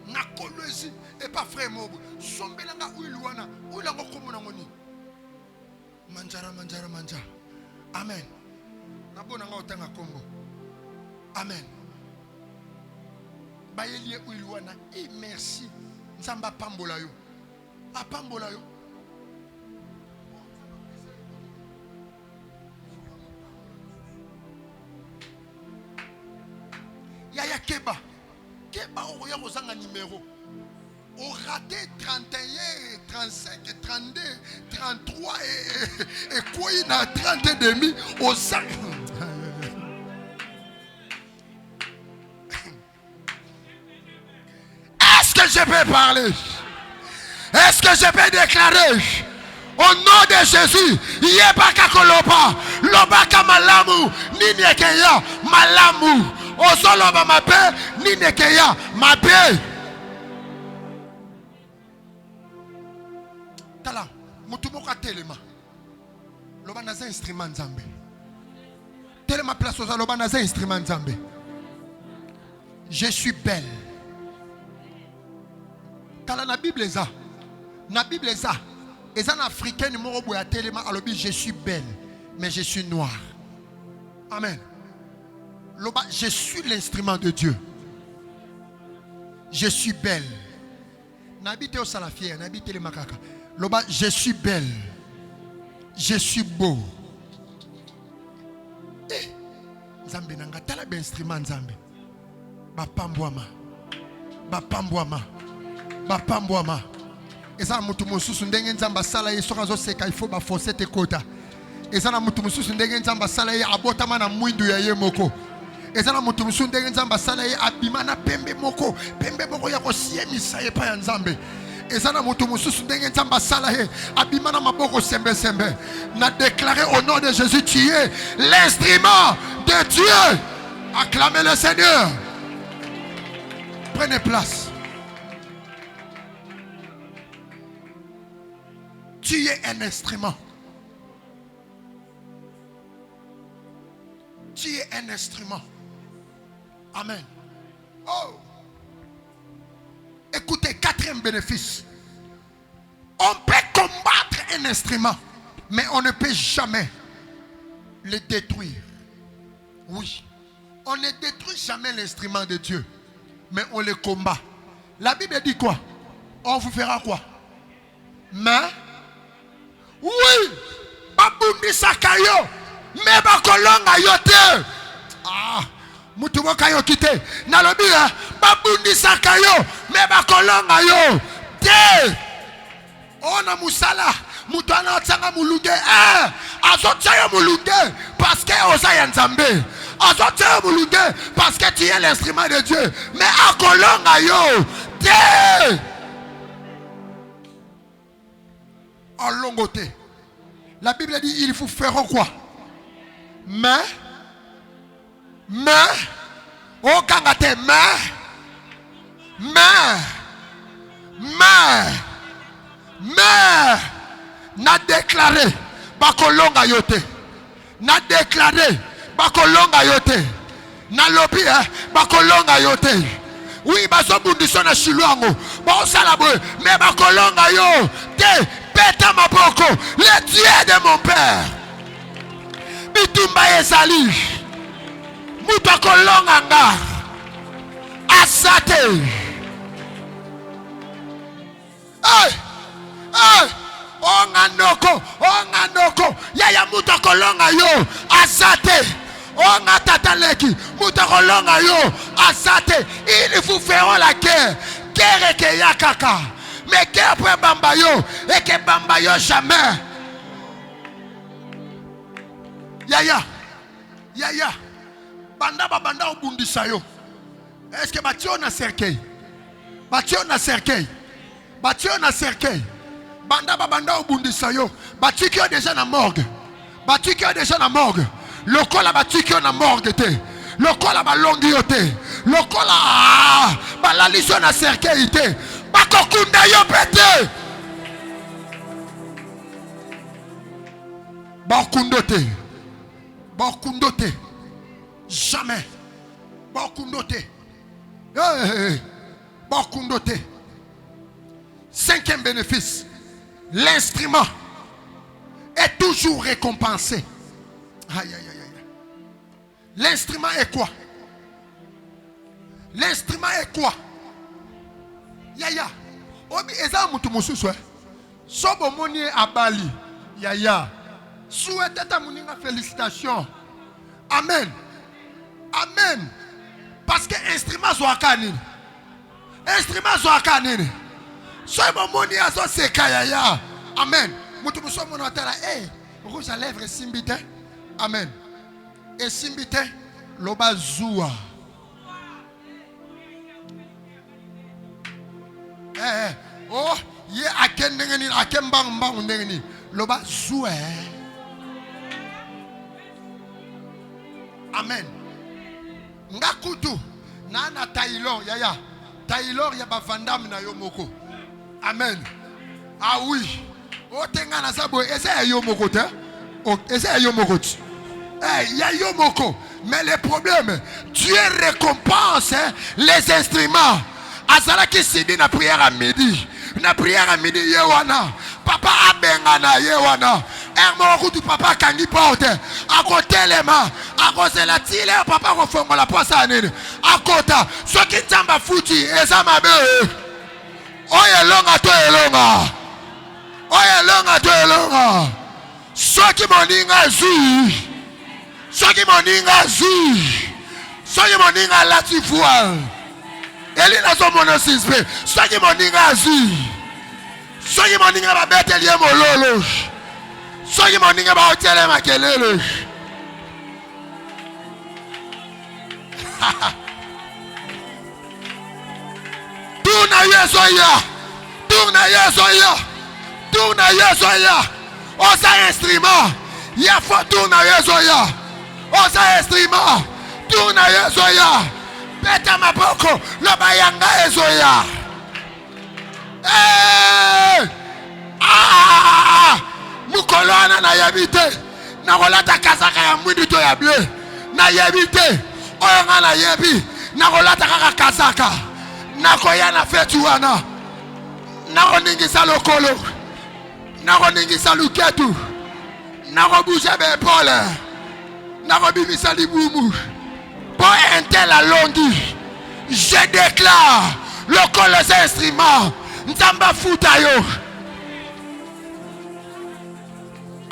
na kolwezi et pas frère mobo sombelanga uilwana uilango komona ngoni manjara amen nabona nga otanga Congo amen. Bayelie uilwana et merci nzamba pambola yo apambola yo yaya keba oya kozanga numéro au raté 31 35 32 33 et quoi il a 30 et demi au sac. Est-ce que je peux parler? Est-ce que je peux déclarer au nom de Jésus? Yebaka koloba, lobaka malamu, nini ekeya malamu, osoloba mabe, nini ekeya mabe. Tala, mutumoka telema. Loba naza instrument nzambe. Telema place oza loba naza instrument nzambe. Je suis belle. Tala na Bible eza. Na Bible eza. Eza na africaine moko boya telema alobi je suis belle mais je suis noire. Amen. Loba je suis l'instrument de Dieu. Je suis belle. N'habite au salafia, n'habite les makaka. Loba je suis belle. Je suis beau. Eh Nzambe nanga tala ba instrument Nzambe. Ba pambwama. Eza mutu mususu ndenge nzamba sala ye soka zo seka il faut ba forcer te kota. Eza na mutu mususu ndenge nzamba sala ye abotama na mwindu ya ye moko. Eza na mutu mususu ndenge nzamba sala ye abima na pembe moko ya kosiemisa ye pa ya Nzambe. Eza na mutu mususu ndenge nzamba sala ye abima na maboko sembe. Na déclaré au nom de Jésus tu es l'instrument de Dieu. Acclamez le Seigneur. Prenez place. Tu es un instrument. Tu es un instrument. Amen. Oh. quatrième bénéfice. On peut combattre un instrument, mais on ne peut jamais le détruire. Oui, on ne détruit jamais l'instrument de Dieu, mais on le combat. La Bible dit quoi? On vous fera quoi? Mais, oui, babundi sakayo, mais bakolonga yote. Ah, mutumo kayo kite. Nalobi babundi sakayo, mais bakolonga yo. Te. On a musala. Mutana tsanga mulunge. Azotsaya mulunge parce que osaya nzambe. Azotsaya mulunge parce que tu es l'instrument de Dieu. Mais akolonga yo. Te. En longoté. La Bible dit ils vous feront quoi? Mais oh kangate mais n'a déclaré bakolonga yote. N'a déclaré bakolonga yote. N'a lobi bakolonga yote. Oui, bazobundisha na shiluango. Ba osala boye, mais bakolonga yo te peta maboko. Le Dieu de mon père. Bitumba ezali. Muta kolonga nga. Asate. Onganoko. Yaya muta kolonga yo. Asate. Onga tataleki. Muta kolonga yo. Asate. Ils vous feront la guerre. Guerre que yakaka. Mais guerre pour bambayo. Et que bambayo jamais. Yaya. Banda obundisa yo. Est-ce que batio na cercueil? Batio na cercueil. Banda obundisa yo. Batio qui est déjà na morgue. Le col a battu qui est na morgue te. Le col a balongi te. Le col a balaliso na cercueil te. Bakokunda yo pete. Bakundote. Jamais. Bakundote. Cinquième bénéfice. L'instrument est toujours récompensé. Aïe. L'instrument est quoi? Yaya. Obi eza mutu mususu. Sobo moni abali. Yaya. Souhaite ta muninga félicitations. Amen. Parce que instrument zoaka nini. Sobo moni azo seka yaya. Amen. Mutu muso moni atala rouge à lèvres simbite. Amen. Et simbite loba zua. Oh, ye akembang ndengeni loba zua. Amen. Ngakutu nana Taylor yaya. Taylor ya bavandam na yo moko. Amen. Ah oui. O tenga na sabo esa yo moko te. O esa yo moko. Ya yo moko. Mais le problème, Dieu récompense les instruments. Azala ki sidi na prière à midi. Na prière à midi yewana. Papa abenga na yewana. Ermo papa kangi porte. Akote les mains. Akose la tile papa kofongo la poisa nini. Akota. Soki nzamba futi eza mabe. Oye longa to elonga. Soki moninga zu. Soki moninga latifua. Elina so monosispe. Soki moninga zu. Soki moninga ba betelie mololo. Soki moninga ba hotele makelele. Tourna yesoya. Osa instrument. Ya faut tourna yesoya. Osa instrument. Tourna yesoya. Peta maboko. Loba yanga yesoya. Mukolona na yabite. Na rolata kasaka ya mwindi to ya bleu. Na yabite. Oyanga na yebi. Na rolata kaka kasaka. Na koya na fetu wana. nakoningisa lokolo, nakoningisa luketu, nakobouge bepole, nakobimisa libumu. Pour un tel alongi, je déclare lokolo ces instruments, nzamba futa yo.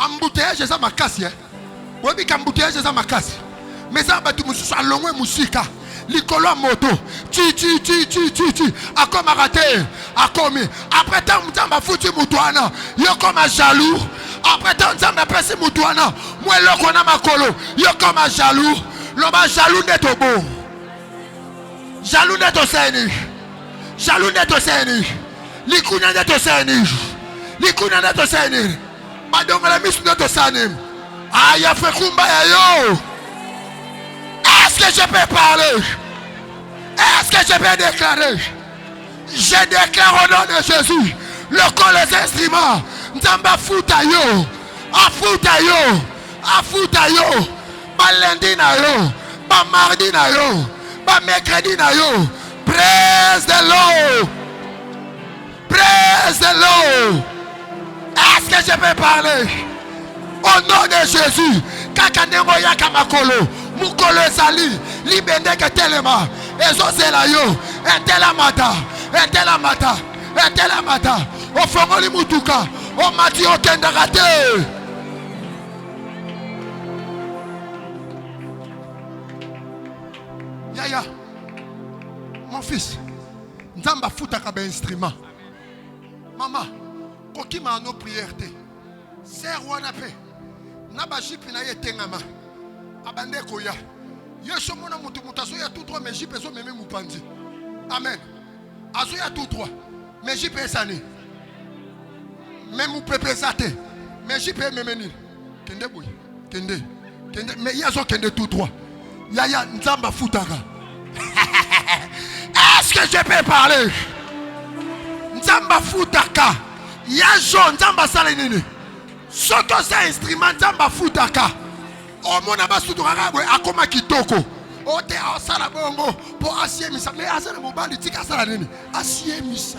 Embouteillage ça makasi hein. Bobi kambouteillage ça makasi. Mais ça batu mususu alongwe musika. Likolo moto. Ti. Akoma raté. Akomi. Après tant nzamba futi mutuana. Yo comme jaloux. Après tant nzamba pesi mutuana. Moi loko na makolo. Yo comme jaloux. Loba jaloux neto bo. Jaloux neto seni. Jaloux neto seni. Likuna neto seni. Likuna neto seni. Madonga la mission de Sanim. Aïe, fait kumba yo. Est-ce que je peux parler? Est-ce que je peux déclarer? Je déclare au nom de Jésus. Le col des instruments. Nzamba futa yo. Afuta yo. Afuta yo. Ba lundi na yo. Ba mardi na yo. Ba mercredi na yo. Praise the Lord. Praise the Lord. Est-ce que je peux parler? Au nom de Jésus. Kakanengo yaka makolo. Mukolo sali. Libende ke telema. Ezo sela yo. Entelamata. Entelamata. Entelamata. Ofongoli mutuka. O mati okenda kate. Yaya. Mon fils. Nzamba futa ka ba instrument. Maman. Koki ma no prière te. Ser wana pe. Na ba jipi na ye tengama. Abande koya. Yeso mona mutu mutaso ya tout droit mais jipe so meme mupandi. Amen. Aso ya tout droit. Mais jipe sani. Même ou pepe sate. Mais jipe meme ni. Kende boy. Kende. Kende mais yaso kende tout droit. Yaya nzamba futaka. Est-ce que je peux parler? Nzamba futaka. Yajo nzamba sala nini? Soto sa instrument nzamba futaka. O mona basuduraka bwe akoma kitoko. O te asala bongo po asiemisa. Mais asala mobali tika sala nini? Asiemisa.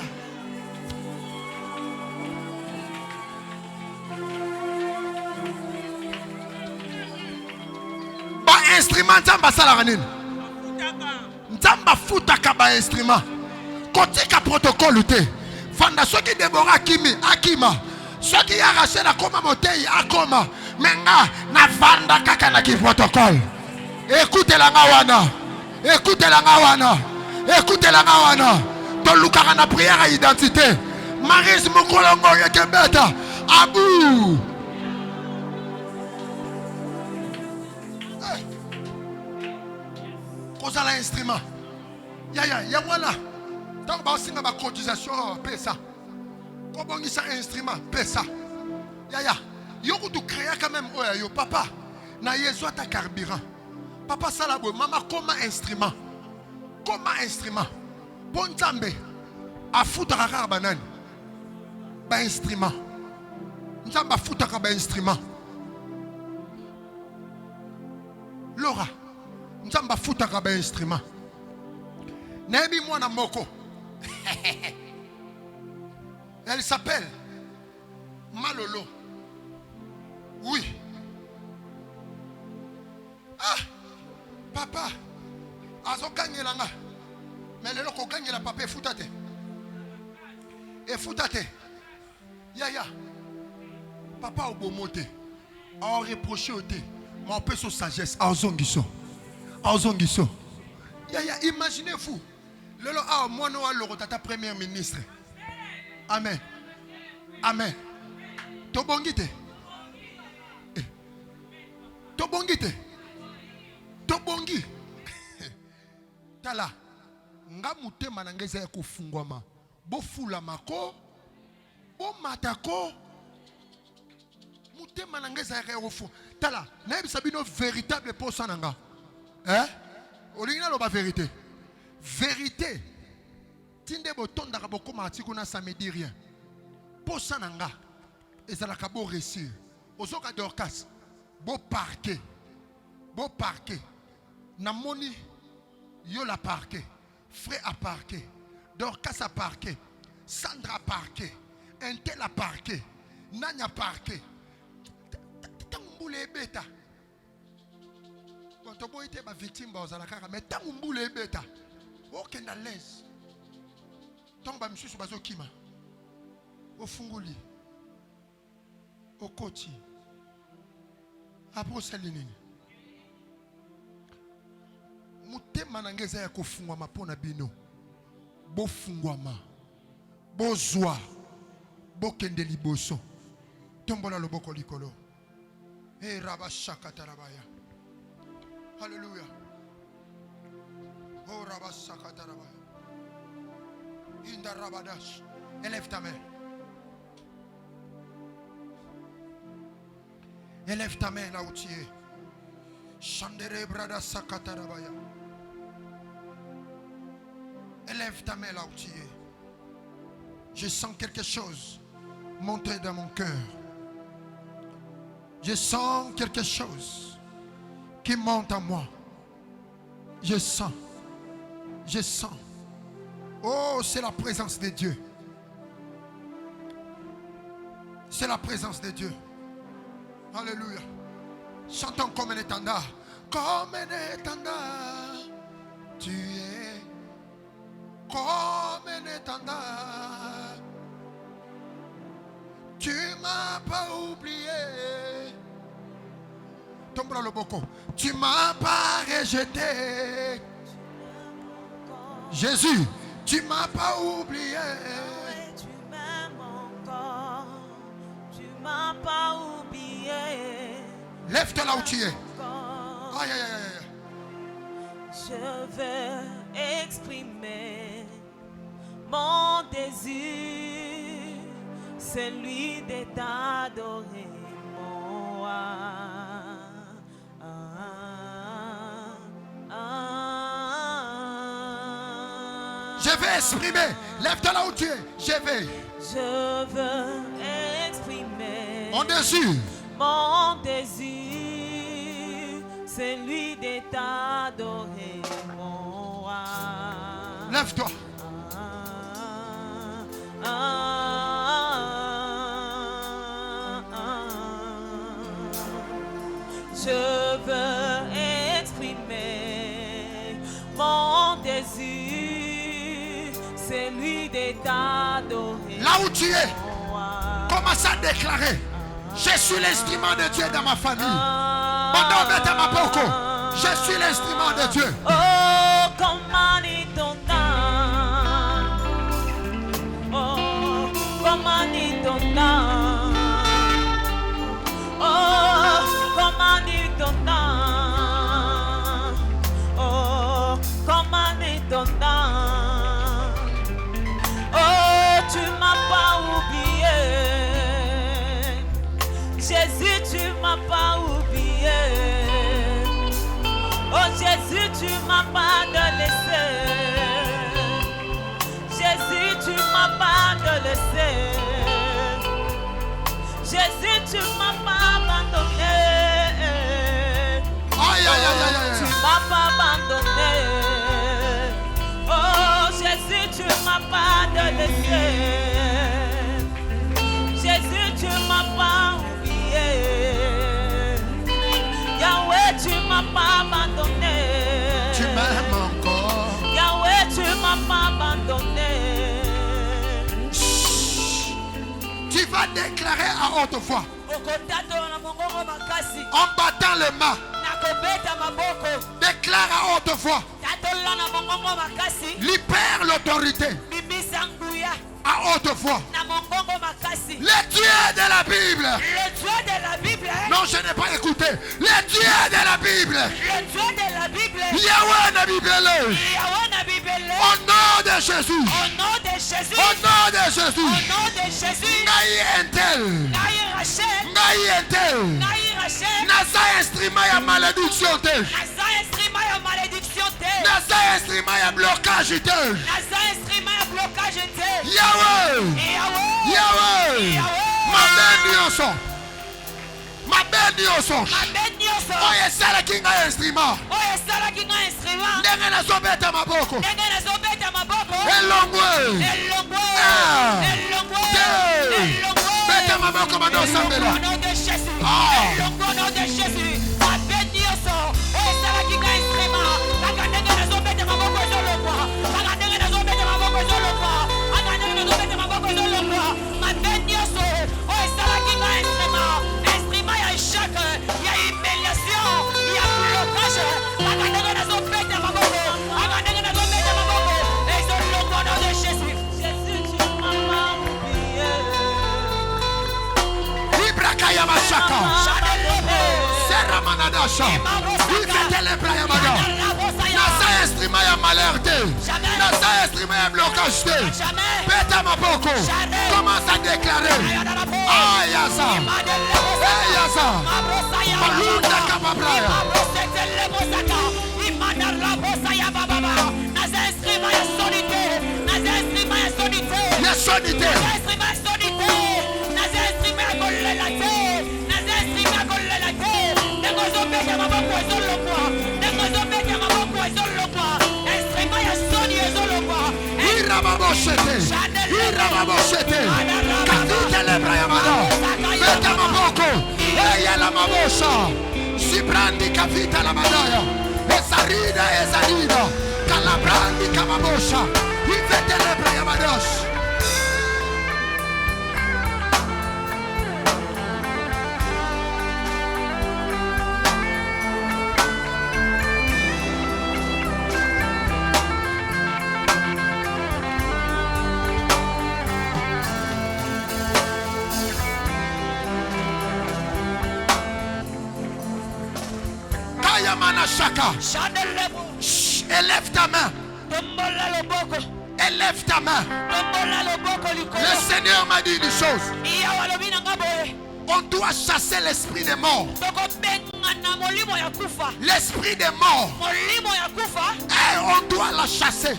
Ba instrument nzamba sala nini? Nzamba futaka ba instrument. Kotika protocole te. Fanda soki Deborah Kimi Akima soki yarase na koma motei akoma menga na vanda kaka na ki protocole. Écoutez la ngawana. Écoutez la ngawana. Écoutez la ngawana. To lukaka na prière à identité. Maris Mukolongo yekebeta abu. Koza la instrument. Ya voilà. Donc, on a ma cotisation, pesa. Comment on ça instrument, pesa. Yaya, yo tu créer quand même, yo papa. Na yezo ta carburant. Papa salabo, maman comment instrument. Comment instrument. Bon tambe. A foutre à banane. Ba instrument. Nzamba foutre à ba instrument. Laura. Nzamba foutre à ba instrument. Nebi moi na moko. Elle s'appelle Malolo. Oui. Ah, papa. Azo gagné la nga. Mais le loco gagne la papa et foutate. Et foutate. Yaya. Papa au beau monté. A reproché au thé. Mais on peut sa sagesse. A zongiso. A zongiso. Yaya, imaginez-vous. Lolo a moi no loro tata premier ministre. Amen. Amen. Tobongite. Tobongite. Tobongi. Tala. Nga mutema na ngeza ya kufungwama. Bo fula mako. Bo matako. Mutema na ngeza ya kufu. Tala. Na yebisa bino véritable posa nanga. Olingina lo ba vérité. Vérité. Tinde botonda kaboko matikuna ça me dit rien. Posa nanga. Ezalaka bo réussir. Ozoka Dorcas. Bo parquet. Bo parquet. Namoni yo la parquet. Frère a parquet. Dorcas a parquet. Sandra a parqué. Un tel a parqué. Nanya a parqué. Tangoumboule beta. Bon, tu été ma victime, mais tangoumboule beta. Aucun à l'aise. Tomba monsieur sur bazo kima. Au funguli. Au koti. Après Salinini. Mutema nangeza ya kufungwa pona bino. Bo fungwama. Bo zwa. Bo kende liboso. Tombola loboko likolo. Eh rabashaka tarabaya. Alléluia. Oh rabashaka tarabaya. Inda rabadash. Élève ta main. Élève ta main là où tu es. Chandere brada sakatarabaya. Élève ta main là où tu es. Je sens quelque chose monter dans mon cœur. Je sens quelque chose qui monte en moi. Je sens. Je sens. Oh, c'est la présence de Dieu. C'est la présence de Dieu. Alléluia. Chantons comme un étendard. Comme un étendard. Tu es comme un étendard. Tu m'as pas oublié. Tombe le boko. Tu m'as pas rejeté. Jésus, tu m'as pas oublié. Tu m'aimes encore. Tu m'as pas oublié. Lève-toi là où tu es. Aïe, aïe, aïe, aïe. Je veux exprimer mon désir, celui de t'adorer, mon roi. Je vais exprimer. Lève-toi là où tu es. Je veux exprimer mon désir. Mon désir, c'est lui de t'adorer, mon roi. Lève-toi. Je veux exprimer mon désir, c'est lui de t'adorer. Là où tu es, commence à déclarer. Je suis l'instrument de Dieu dans ma famille. Je suis l'instrument de Dieu. Oh, commande ton âme. Oh, commande ton âme. Oh, commande ton âme. Oh, commande ton âme. Oh, tu m'as pas oublié. Jésus, tu m'as pas oublié. Oh Jésus, tu m'as pas laissé. Jésus, tu m'as pas laissé. Jésus, tu m'as pas abandonné. Aïe, aïe, aïe, aïe. Tu m'as pas abandonné. Oh Jésus, tu m'as pas laissé. Jésus, tu m'as pas oublié. Yahweh, tu m'as pas abandonné. Tu m'aimes encore. Yahweh, tu m'as pas abandonné. Tu vas déclarer à haute voix. En battant les mains. Déclare à haute voix. Libère l'autorité. À haute voix. Le Dieu de la Bible. Le Dieu de la Bible. Non, je n'ai pas écouté. Le Dieu de la Bible. Le Dieu de la Bible. Yahweh na Bible. Yahweh na Bible. Au nom de Jésus. Au nom de Jésus. Au nom de Jésus. Au nom de Jésus. Naï entel. Naï Rachel. Naï entel. Naï Rachel. Nasa instrument ya malédiction te. Nasa instrument ya malédiction te. Nasa instrument ya blocage te. Nasa instrument ya blocage te. Yahweh. Yahweh. Yahweh. Ma bénédiction. Ma bénédiction. Ma bénédiction. Oye sala kinga instrument. Oye sala kinga instrument. Ndenge na sobeta maboko. Ndenge na sobeta maboko. Elongwe. Elongwe. maboko mando sambela. Au nom de Jésus. Au nom de Jésus. Ma bénioso. Oh, ça va qui gagne vraiment. Regardez les hommes de maboko sur le bois. Regardez les hommes de maboko sur le bois. Regardez les hommes de maboko sur le bois. Ma bénioso. Oh, ça va qui gagne vraiment. Instrument, il y a échec. Il y a humiliation. Il y a blocage. Regardez les hommes de maboko. Regardez les hommes de maboko. Et sur le nom de Jésus. Jésus, tu m'as oublié. Ibrakaya Mashaka. Serra Manadasha. Ifetele Brayamada. Nasa instrument ya malheur te. Nasa instrument ya blocage te. Peta maboko. Commence à déclarer. Ah Yasa. Eh Yasa. Malunda Kababraya. Ya sonité. Irababoshete. Kavite le Brayamada. Peta maboko. Eya la mabosha. Sibrandi kavita la madaya. Ezarida. Kalabrandi kamabosha. Ifete le Brayamadosh. Chaka. Élève ta main. Élève ta main. Le Seigneur m'a dit une chose. On doit chasser l'esprit des morts. L'esprit des morts. Et on doit la chasser.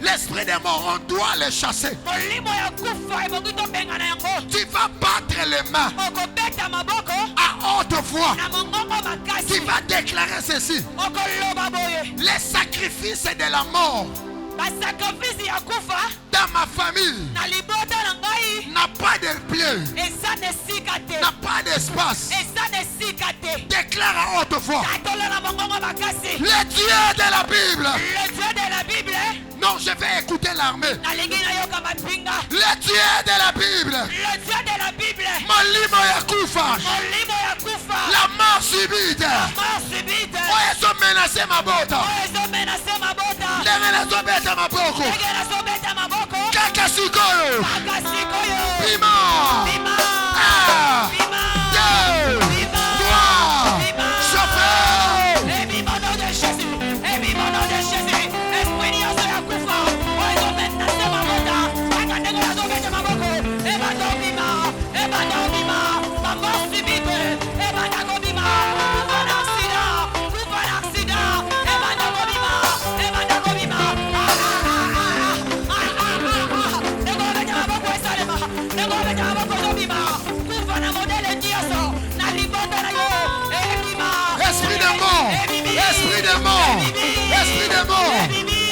L'esprit des morts, on doit les chasser. Tu vas battre les mains à haute voix. Tu vas déclarer ceci. Les sacrifices de la mort dans ma famille n'a pas de pied, n'a pas d'espace. Déclare à haute voix. Le Dieu de la Bible. Non, je vais écouter l'armée. Le Dieu de la Bible. Molimo Yakufa. La mort subite. Oh, ils ont menacé ma botte. Ils ont menacé ma boko. Kakasikoyo. Bima. 1, 2, 3. Chauffeur.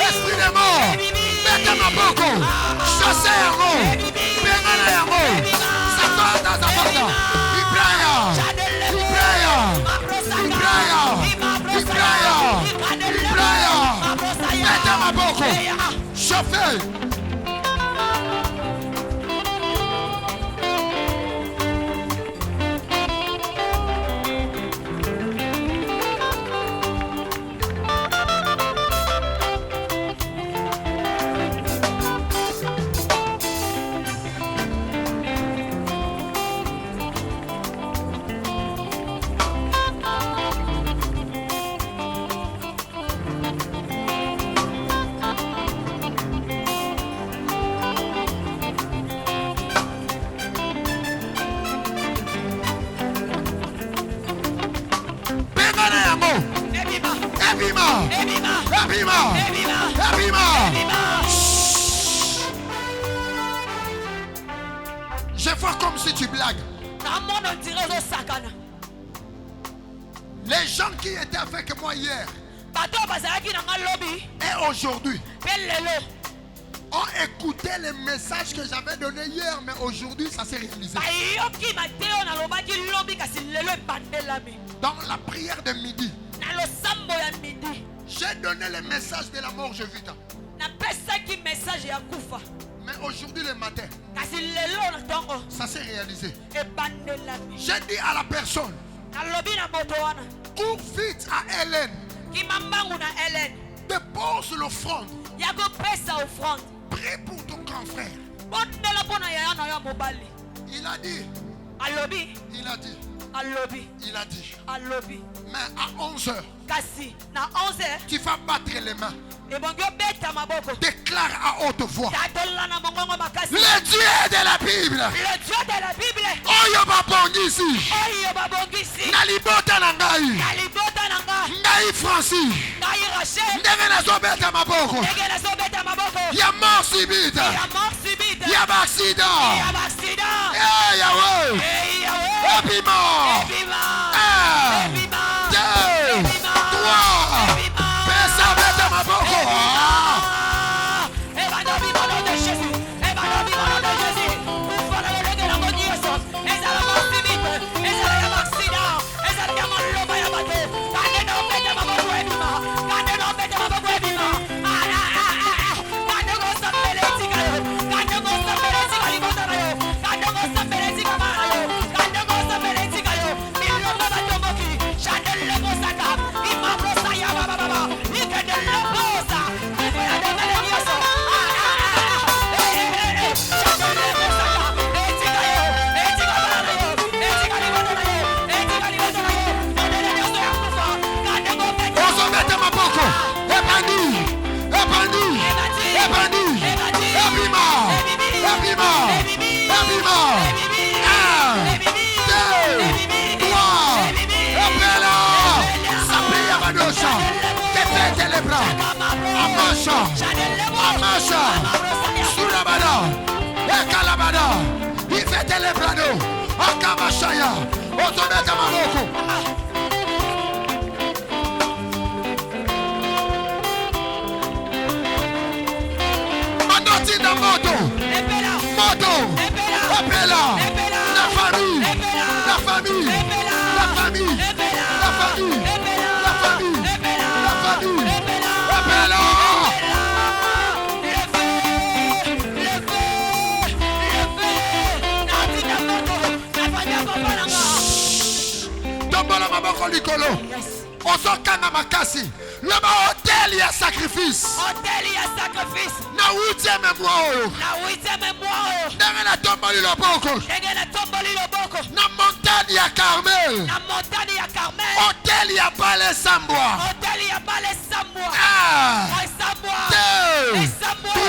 Esprit de mort, mettez ma boko, chassez yango, pengana yango, Satana Zabada, Ibraya, mettez ma boko, chauffez. Je vois comme si tu blagues. Les gens qui étaient avec moi hier et aujourd'hui, ont écouté les messages que j'avais donnés hier, mais aujourd'hui ça s'est réalisé. Dans la prière de midi, j'ai donné le message de la mort, je vis. Mais aujourd'hui le matin, ça s'est réalisé. J'ai dit à la personne, cours vite à Hélène, dépose l'offrande, prie pour ton grand frère. Il a dit, mais à 11h, tu vas battre les mains. Déclare à haute voix, le Dieu de la Bible, Oyo babongisi, Nalibota Nangai, Ngai Francis, Ndegena Zobeta Maboko, Yamor Sibita, Yabasida, Yahweh, Ebima, 1, 2, 3, Pesa Beta Maboko. Amasha, Surabada, Ekalabada, Ifete Lebrano, Akabashaya, Otometa Maroko. Manoti da moto, Opela, la famille, la famille, la famille, la famille, la famille, la famille, Opela. Osokana makasi. Le hôtel y a sacrifice. Na 8e mois. Dans la tomboli loboko. Na montagne ya Carmel. Hôtel y a Balé Samboa. 1, 2, 3.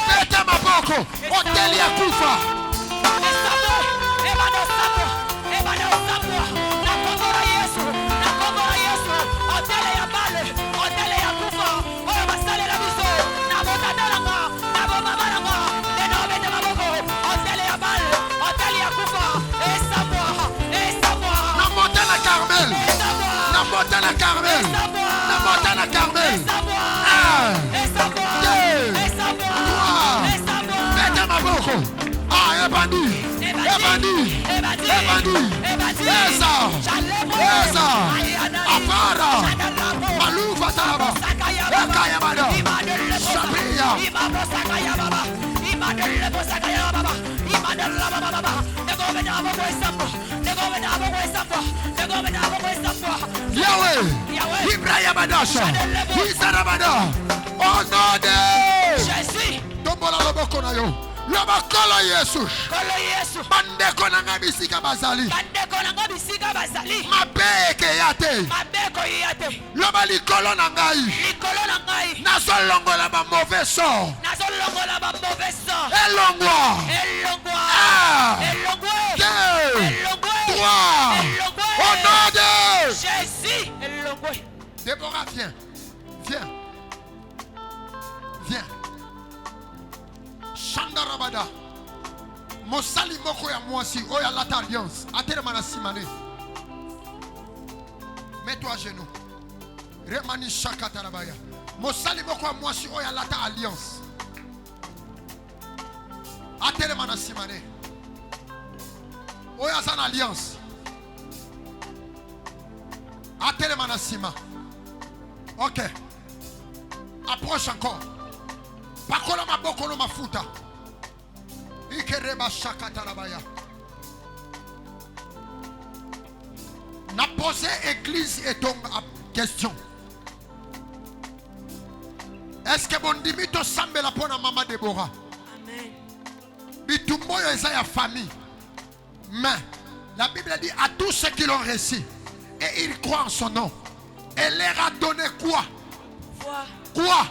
Peta maboko. Hôtel y a Kufa. La Carmel, la montagne à Carmel. 1, 2, 3. Peta maboko. Ah, Ebandi, Eza, Afara, Maloufa Talaba, Ekayamada, Sabria. Yahweh, Ibrahim Adasha, Isarabada, au nom de Jésus. Tombola loboko na yo. Lobakolo Jesus. Bandeko na ngabisika bazali. Mabeke yate. Loba likolo na ngai. Nazolongola ba mauvais sort. Elongwa. 1, 2, 3. Au nom de Jésus. Déborah, viens. Shandarabada. Mosali moko ya mwasi. Oya lata alliance. Atele manasimane. Mets-toi à genoux. Remani shakatarabaya. Mosali moko ya mwasi. Oya lata alliance. atelema na simane. Oya sana alliance. Atelema na sima. Ok. Approche encore. Pakola maboko no mafuta. Ikereba shakata labaya. Na posé église et ton question. Est-ce que bon dimito sambe la pona maman Déborah? Amen. Bitumbo yo eza ya famille. Mais la Bible dit à tous ceux qui l'ont reçu et ils croient en son nom. Elle leur a donné quoi? Pouvoir. Quoi?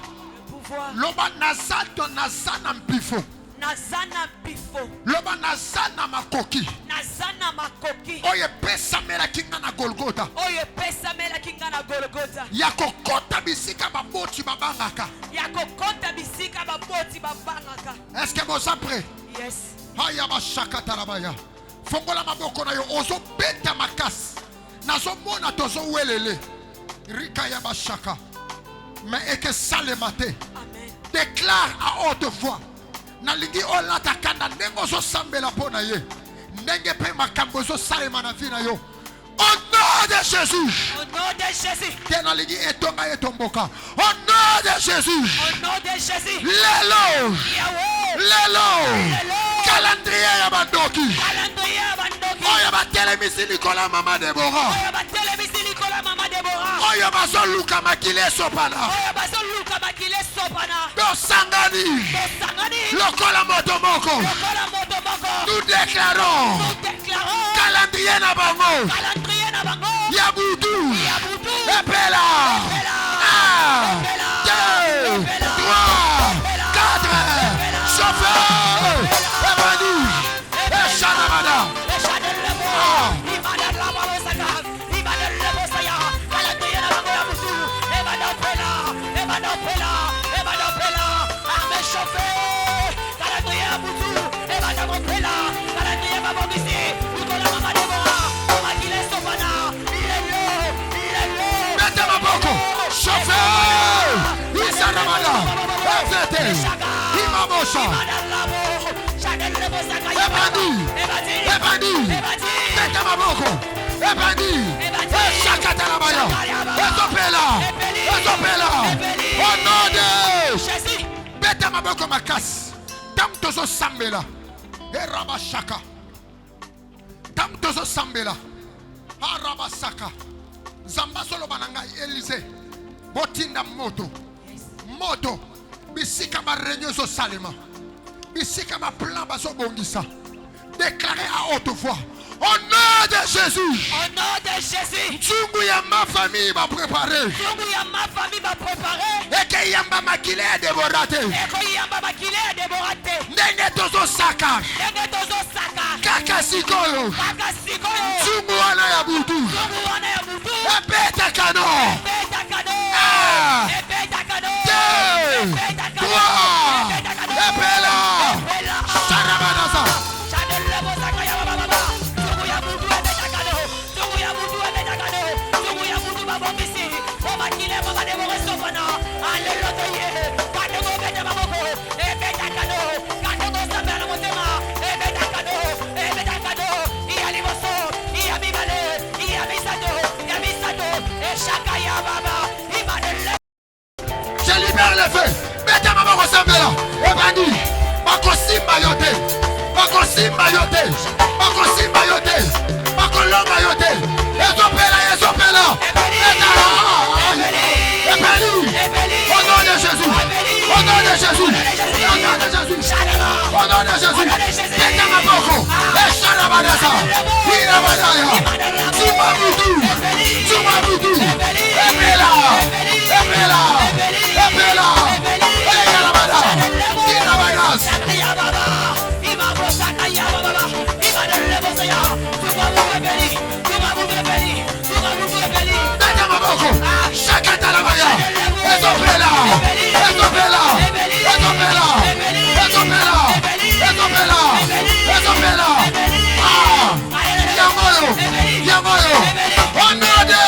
Pouvoir. Loba nazato nazana mpifo. Nazana bifo. Loba nazana makoki. Nazana makoki. Oye pesa mela kinga na Golgotha. Oye pesa mela kinga na Golgotha. Yako kota bisika baboti babangaka. Yako kota bisika baboti babangaka. Est-ce que vous êtes prêts? Yes. Haya bashaka tarabaya. Fongola maboko na yo ozo beta makas. Nazo mona tozo welele. Rika ya bashaka. Mais et que ça le matin. Amen. Déclare à haute voix. Nalingi olata kanda nengo zo sambela pona ye. Nenge pe makambo zo salema na vina yo. Au nom de Jésus. Au nom de Jésus. Tenalingi etonga etomboka. Au nom de Jésus. Au nom de Jésus. Lelo. Yahweh. Lelo. Calendrier ya bandoki. Calendrier ya bandoki. Oya batelemisi Nicolas mama Déborah. Oya batelemisi Nicolas mama Déborah. Oya bazoluka makile sopana. Oya bazoluka makile sopana. Dosangani. Dosangani. Lokola moto moko. Lokola moto moko. Nous déclarons. Nous déclarons. Calendrier na bango. Calendrier na bango. Yabudu. Yabudu. Epela. 1, 2, 3, 4. Chauffeur. Ebani. Echanamada. Zamba solo bananga Élysée botinda moto moto bisika ba réunion so salema bisika ba plan ba so bongisa déclarer à haute voix au nom de Jésus. Au nom de Jésus. Tsungu ya ma famille va préparer. Tsungu ya ma famille va préparer. Et que yamba makile déborate. Et que yamba makile déborate. Nenge tozo saka. Nenge tozo saka. Kaka sikoyo. Kaka sikoyo. Tsungu wana ya butu. Tsungu wana ya butu. Epeta kano. Epeta kano. Epeta kano. 2, 3. Epela. Sarabanasa. Chanelebo saka ya baba. Tsungu ya butu epeta kano. Tsungu ya butu epeta kano. Tsungu ya butu babongisi. Omakile mama debore sofana. Aleluya ye. Kane go bete baboko. Epeta kano. Kane go sabela motema. Epeta kano. Epeta kano. Iyali boso. Iyami bale. Iyami sato. Iyami sato. Eshaka ya baba. Imanele. Je libère les feux. Mettez ma main au sambela. Et bandi. Makosimba yote. Makosimba yote. Makosimba yote. Makolonga yote. Ezopela, ezopela. Au nom de Jésus. Au nom de Jésus. Au nom de Jésus. Au nom de Jésus. Mettez ma main. Eshana badasa. Ina badaya. Tuma budu. Tuma budu. Epela. Epela. Epela. Epela bada. Ina badas. Shakata la baya. Ezopela. Ezopela. Ezopela. Ezopela. Ezopela. Ezopela. Yamoyo. Yamoyo. Onade.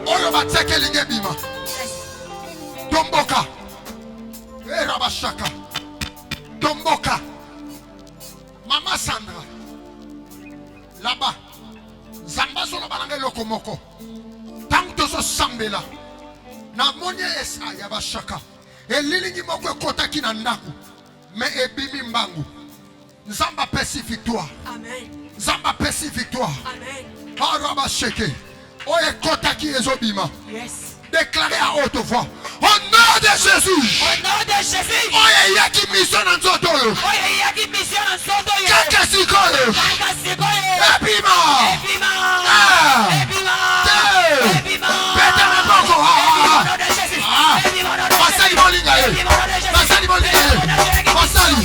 Oyo bateke linge bima. Tomboka. Erabashaka. Tomboka. moko. Tant que ce sambela. Na monye esa ya bashaka. E lilingi moko kota kina ndaku. Me ebimi mbangu. Nzamba pesi victoire. Amen. Nzamba pesi victoire. Amen. Araba sheke. Oye kota ki ezobima. Yes. Déclarez à haute voix. Au nom de Jésus. Au nom de Jésus. Oye yaki mission en zotoyo. Oye yaki mission en soto yo. Kaka sikoyo. Kaka sikoyo. Ebima. Ebima. Ebima. Ebima. Beta na boko. Au nom de Jésus. Masali molinga ye. Masali molinga ye. Masali.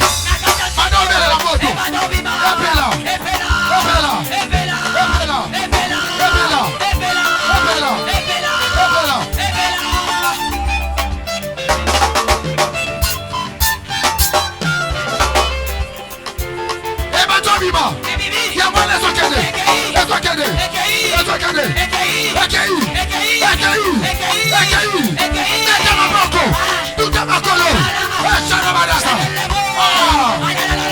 Madobele la moto. Epela. Epela. Epela. Epela. Epela. Epela. Epela. Epela. Bima. Ya mwana ezokende. Ezokende. Ezokende. Ekei. Ekei. Neta maboko. Tuta makolo. Eshana badasa.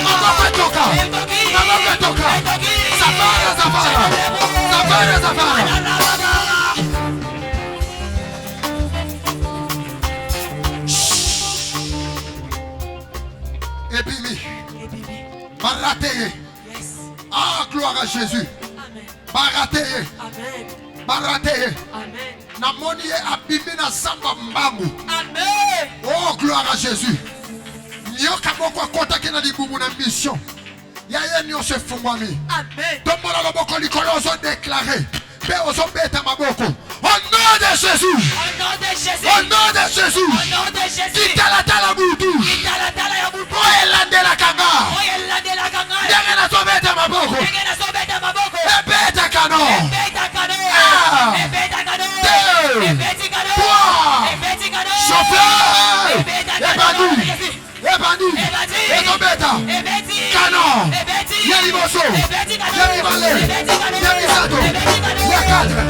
Maboko etoka. Maboko etoka. Zafara. Ebimi. Barateye. Ah, gloire à Jésus. Amen. Barateye. Amen. Barateye. Amen. Namoni abimi na samba mbangu. Amen. Oh, gloire à Jésus. Nyoka moko kota kena libumu na mission. Yaya nyo se fungwami. Amen. Tombola loboko likolo ozo déclarer. Be ozo beta maboko. Au nom de Jésus. Au nom de Jésus. Au nom de Jésus. Au nom de Jésus. Kitala butu. Kitala ya butu. Oyelande la kanga. Oyelande la kanga. Yangena to beta maboko. Yangena so beta maboko. Ebeta kano. Ebeta kano. Ebeta kano. Deux. Ebeti kano. Trois. Ebeti kano. Chauffeur. Ebeta kano. Ebandi. Ezobeta. Ebeti. Kano. Ebeti. Yaliboso. Ebeti kano. Yalibale. Ebeti kano. Yalisato. Yakadre.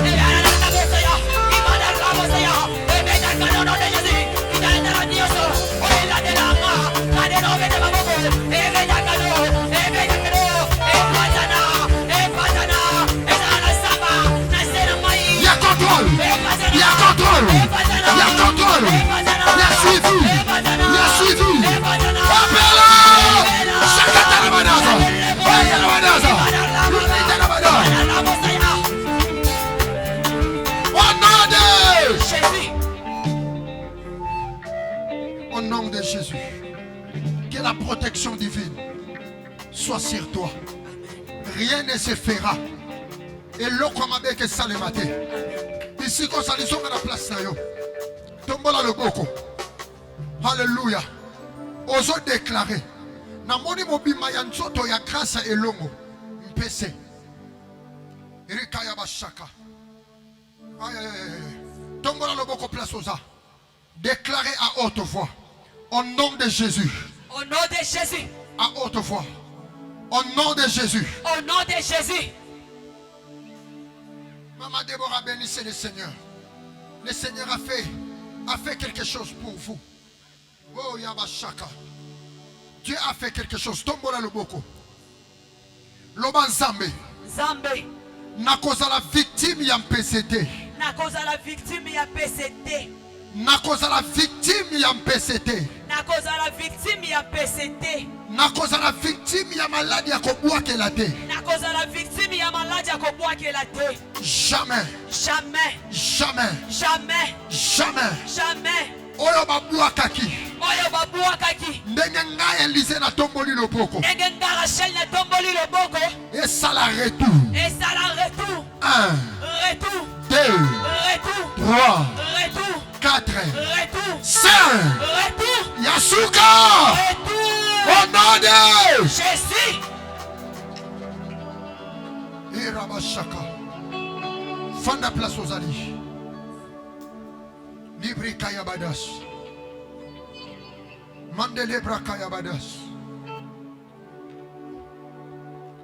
Au nom de Jésus, que la protection divine soit sur toi. Rien ne se fera. Et l'eau comme avec ça le matin. Ici, quand ça nous la place, tombola le boko. Alléluia. Oso déclarer. Namoni mobima ya nzoto ya grâce et longo. Mpese. Erika ya bashaka. Tombola le boko place osa. Déclarez à haute voix. Au nom de Jésus. Au nom de Jésus. À haute voix. Au nom de Jésus. Au nom de Jésus. Maman Déborah, bénissez le Seigneur. Le Seigneur a fait quelque chose pour vous. Oh Yabashaka. Dieu a fait quelque chose. Tombola le boko. Loban Zambé. Zambé. Nakoza la victime ya PCT. Nakoza la victime ya PCT. Nakoza la victime ya PCT. Nakoza la victime ya PCT. Nakoza la victime ya maladie ya kobwakela te. Nakoza la victime ya maladie ya kobwakela te. Jamais. Jamais. Jamais. Jamais. Jamais. Jamais. Oyo babwakaki. Oyo babwakaki. Ndenge ngai Elise na tomboli loboko. Ndenge ngai Rachel na tomboli loboko. Et ça la retour. Et ça la retour. 1. Retour. 2. Retour. 3. Retour. 4. Retour. 5. Retour. Yasuka. Retour. Au nom de Jésus. Et Rabashaka. Fanda place aux alliés. Libri Kayabadas. Mandelebra Kayabadas.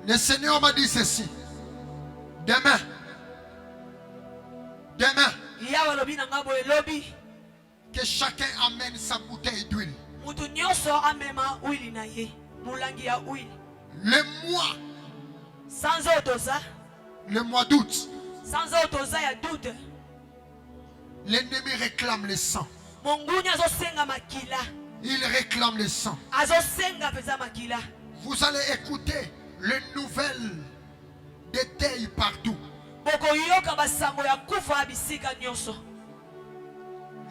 Le Seigneur m'a dit ceci. Demain. Que chacun amène sa bouteille d'huile. Le Le mois. sans auto ça. Le mois d'août. sans autre ya doute. L'ennemi réclame le sang. Mongunya azosenga makila. Il réclame le sang. Azosenga peza makila. Vous allez écouter les nouvelles des deuils partout. Boko yoka basango ya kufa bisika nyonso.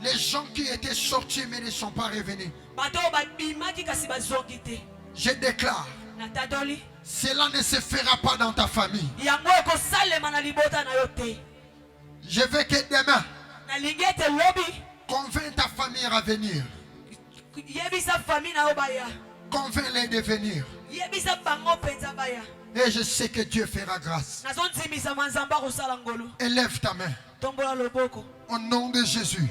Les gens qui étaient sortis mais ne sont pas revenus. Bato babimaki kasi bazongi te. Je déclare, Natadoli. cela ne se fera pas dans ta famille. Yango ekosalema na libota na yo te. Je veux que demain, Na lingete lobi. convainc ta famille à venir. Yebisa famille na yo baya. Convainc-les de venir. Yebisa bango penza baya. Et je sais que Dieu fera grâce. Nazonzimisa manzamba kosala ngolo. Élève ta main. Tombola loboko. Au nom de Jésus,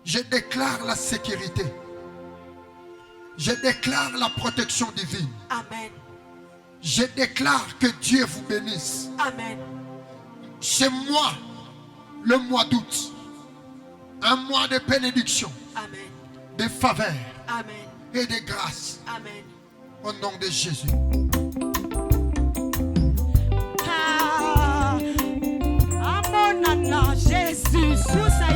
je déclare la sécurité. Je déclare la protection divine. Amen. Je déclare que Dieu vous bénisse. Amen. C'est moi, le mois d'août, un mois de bénédiction, Amen. de faveur Amen. et de grâce. Amen. Au nom de Jésus. Amonana Jésus, sous sa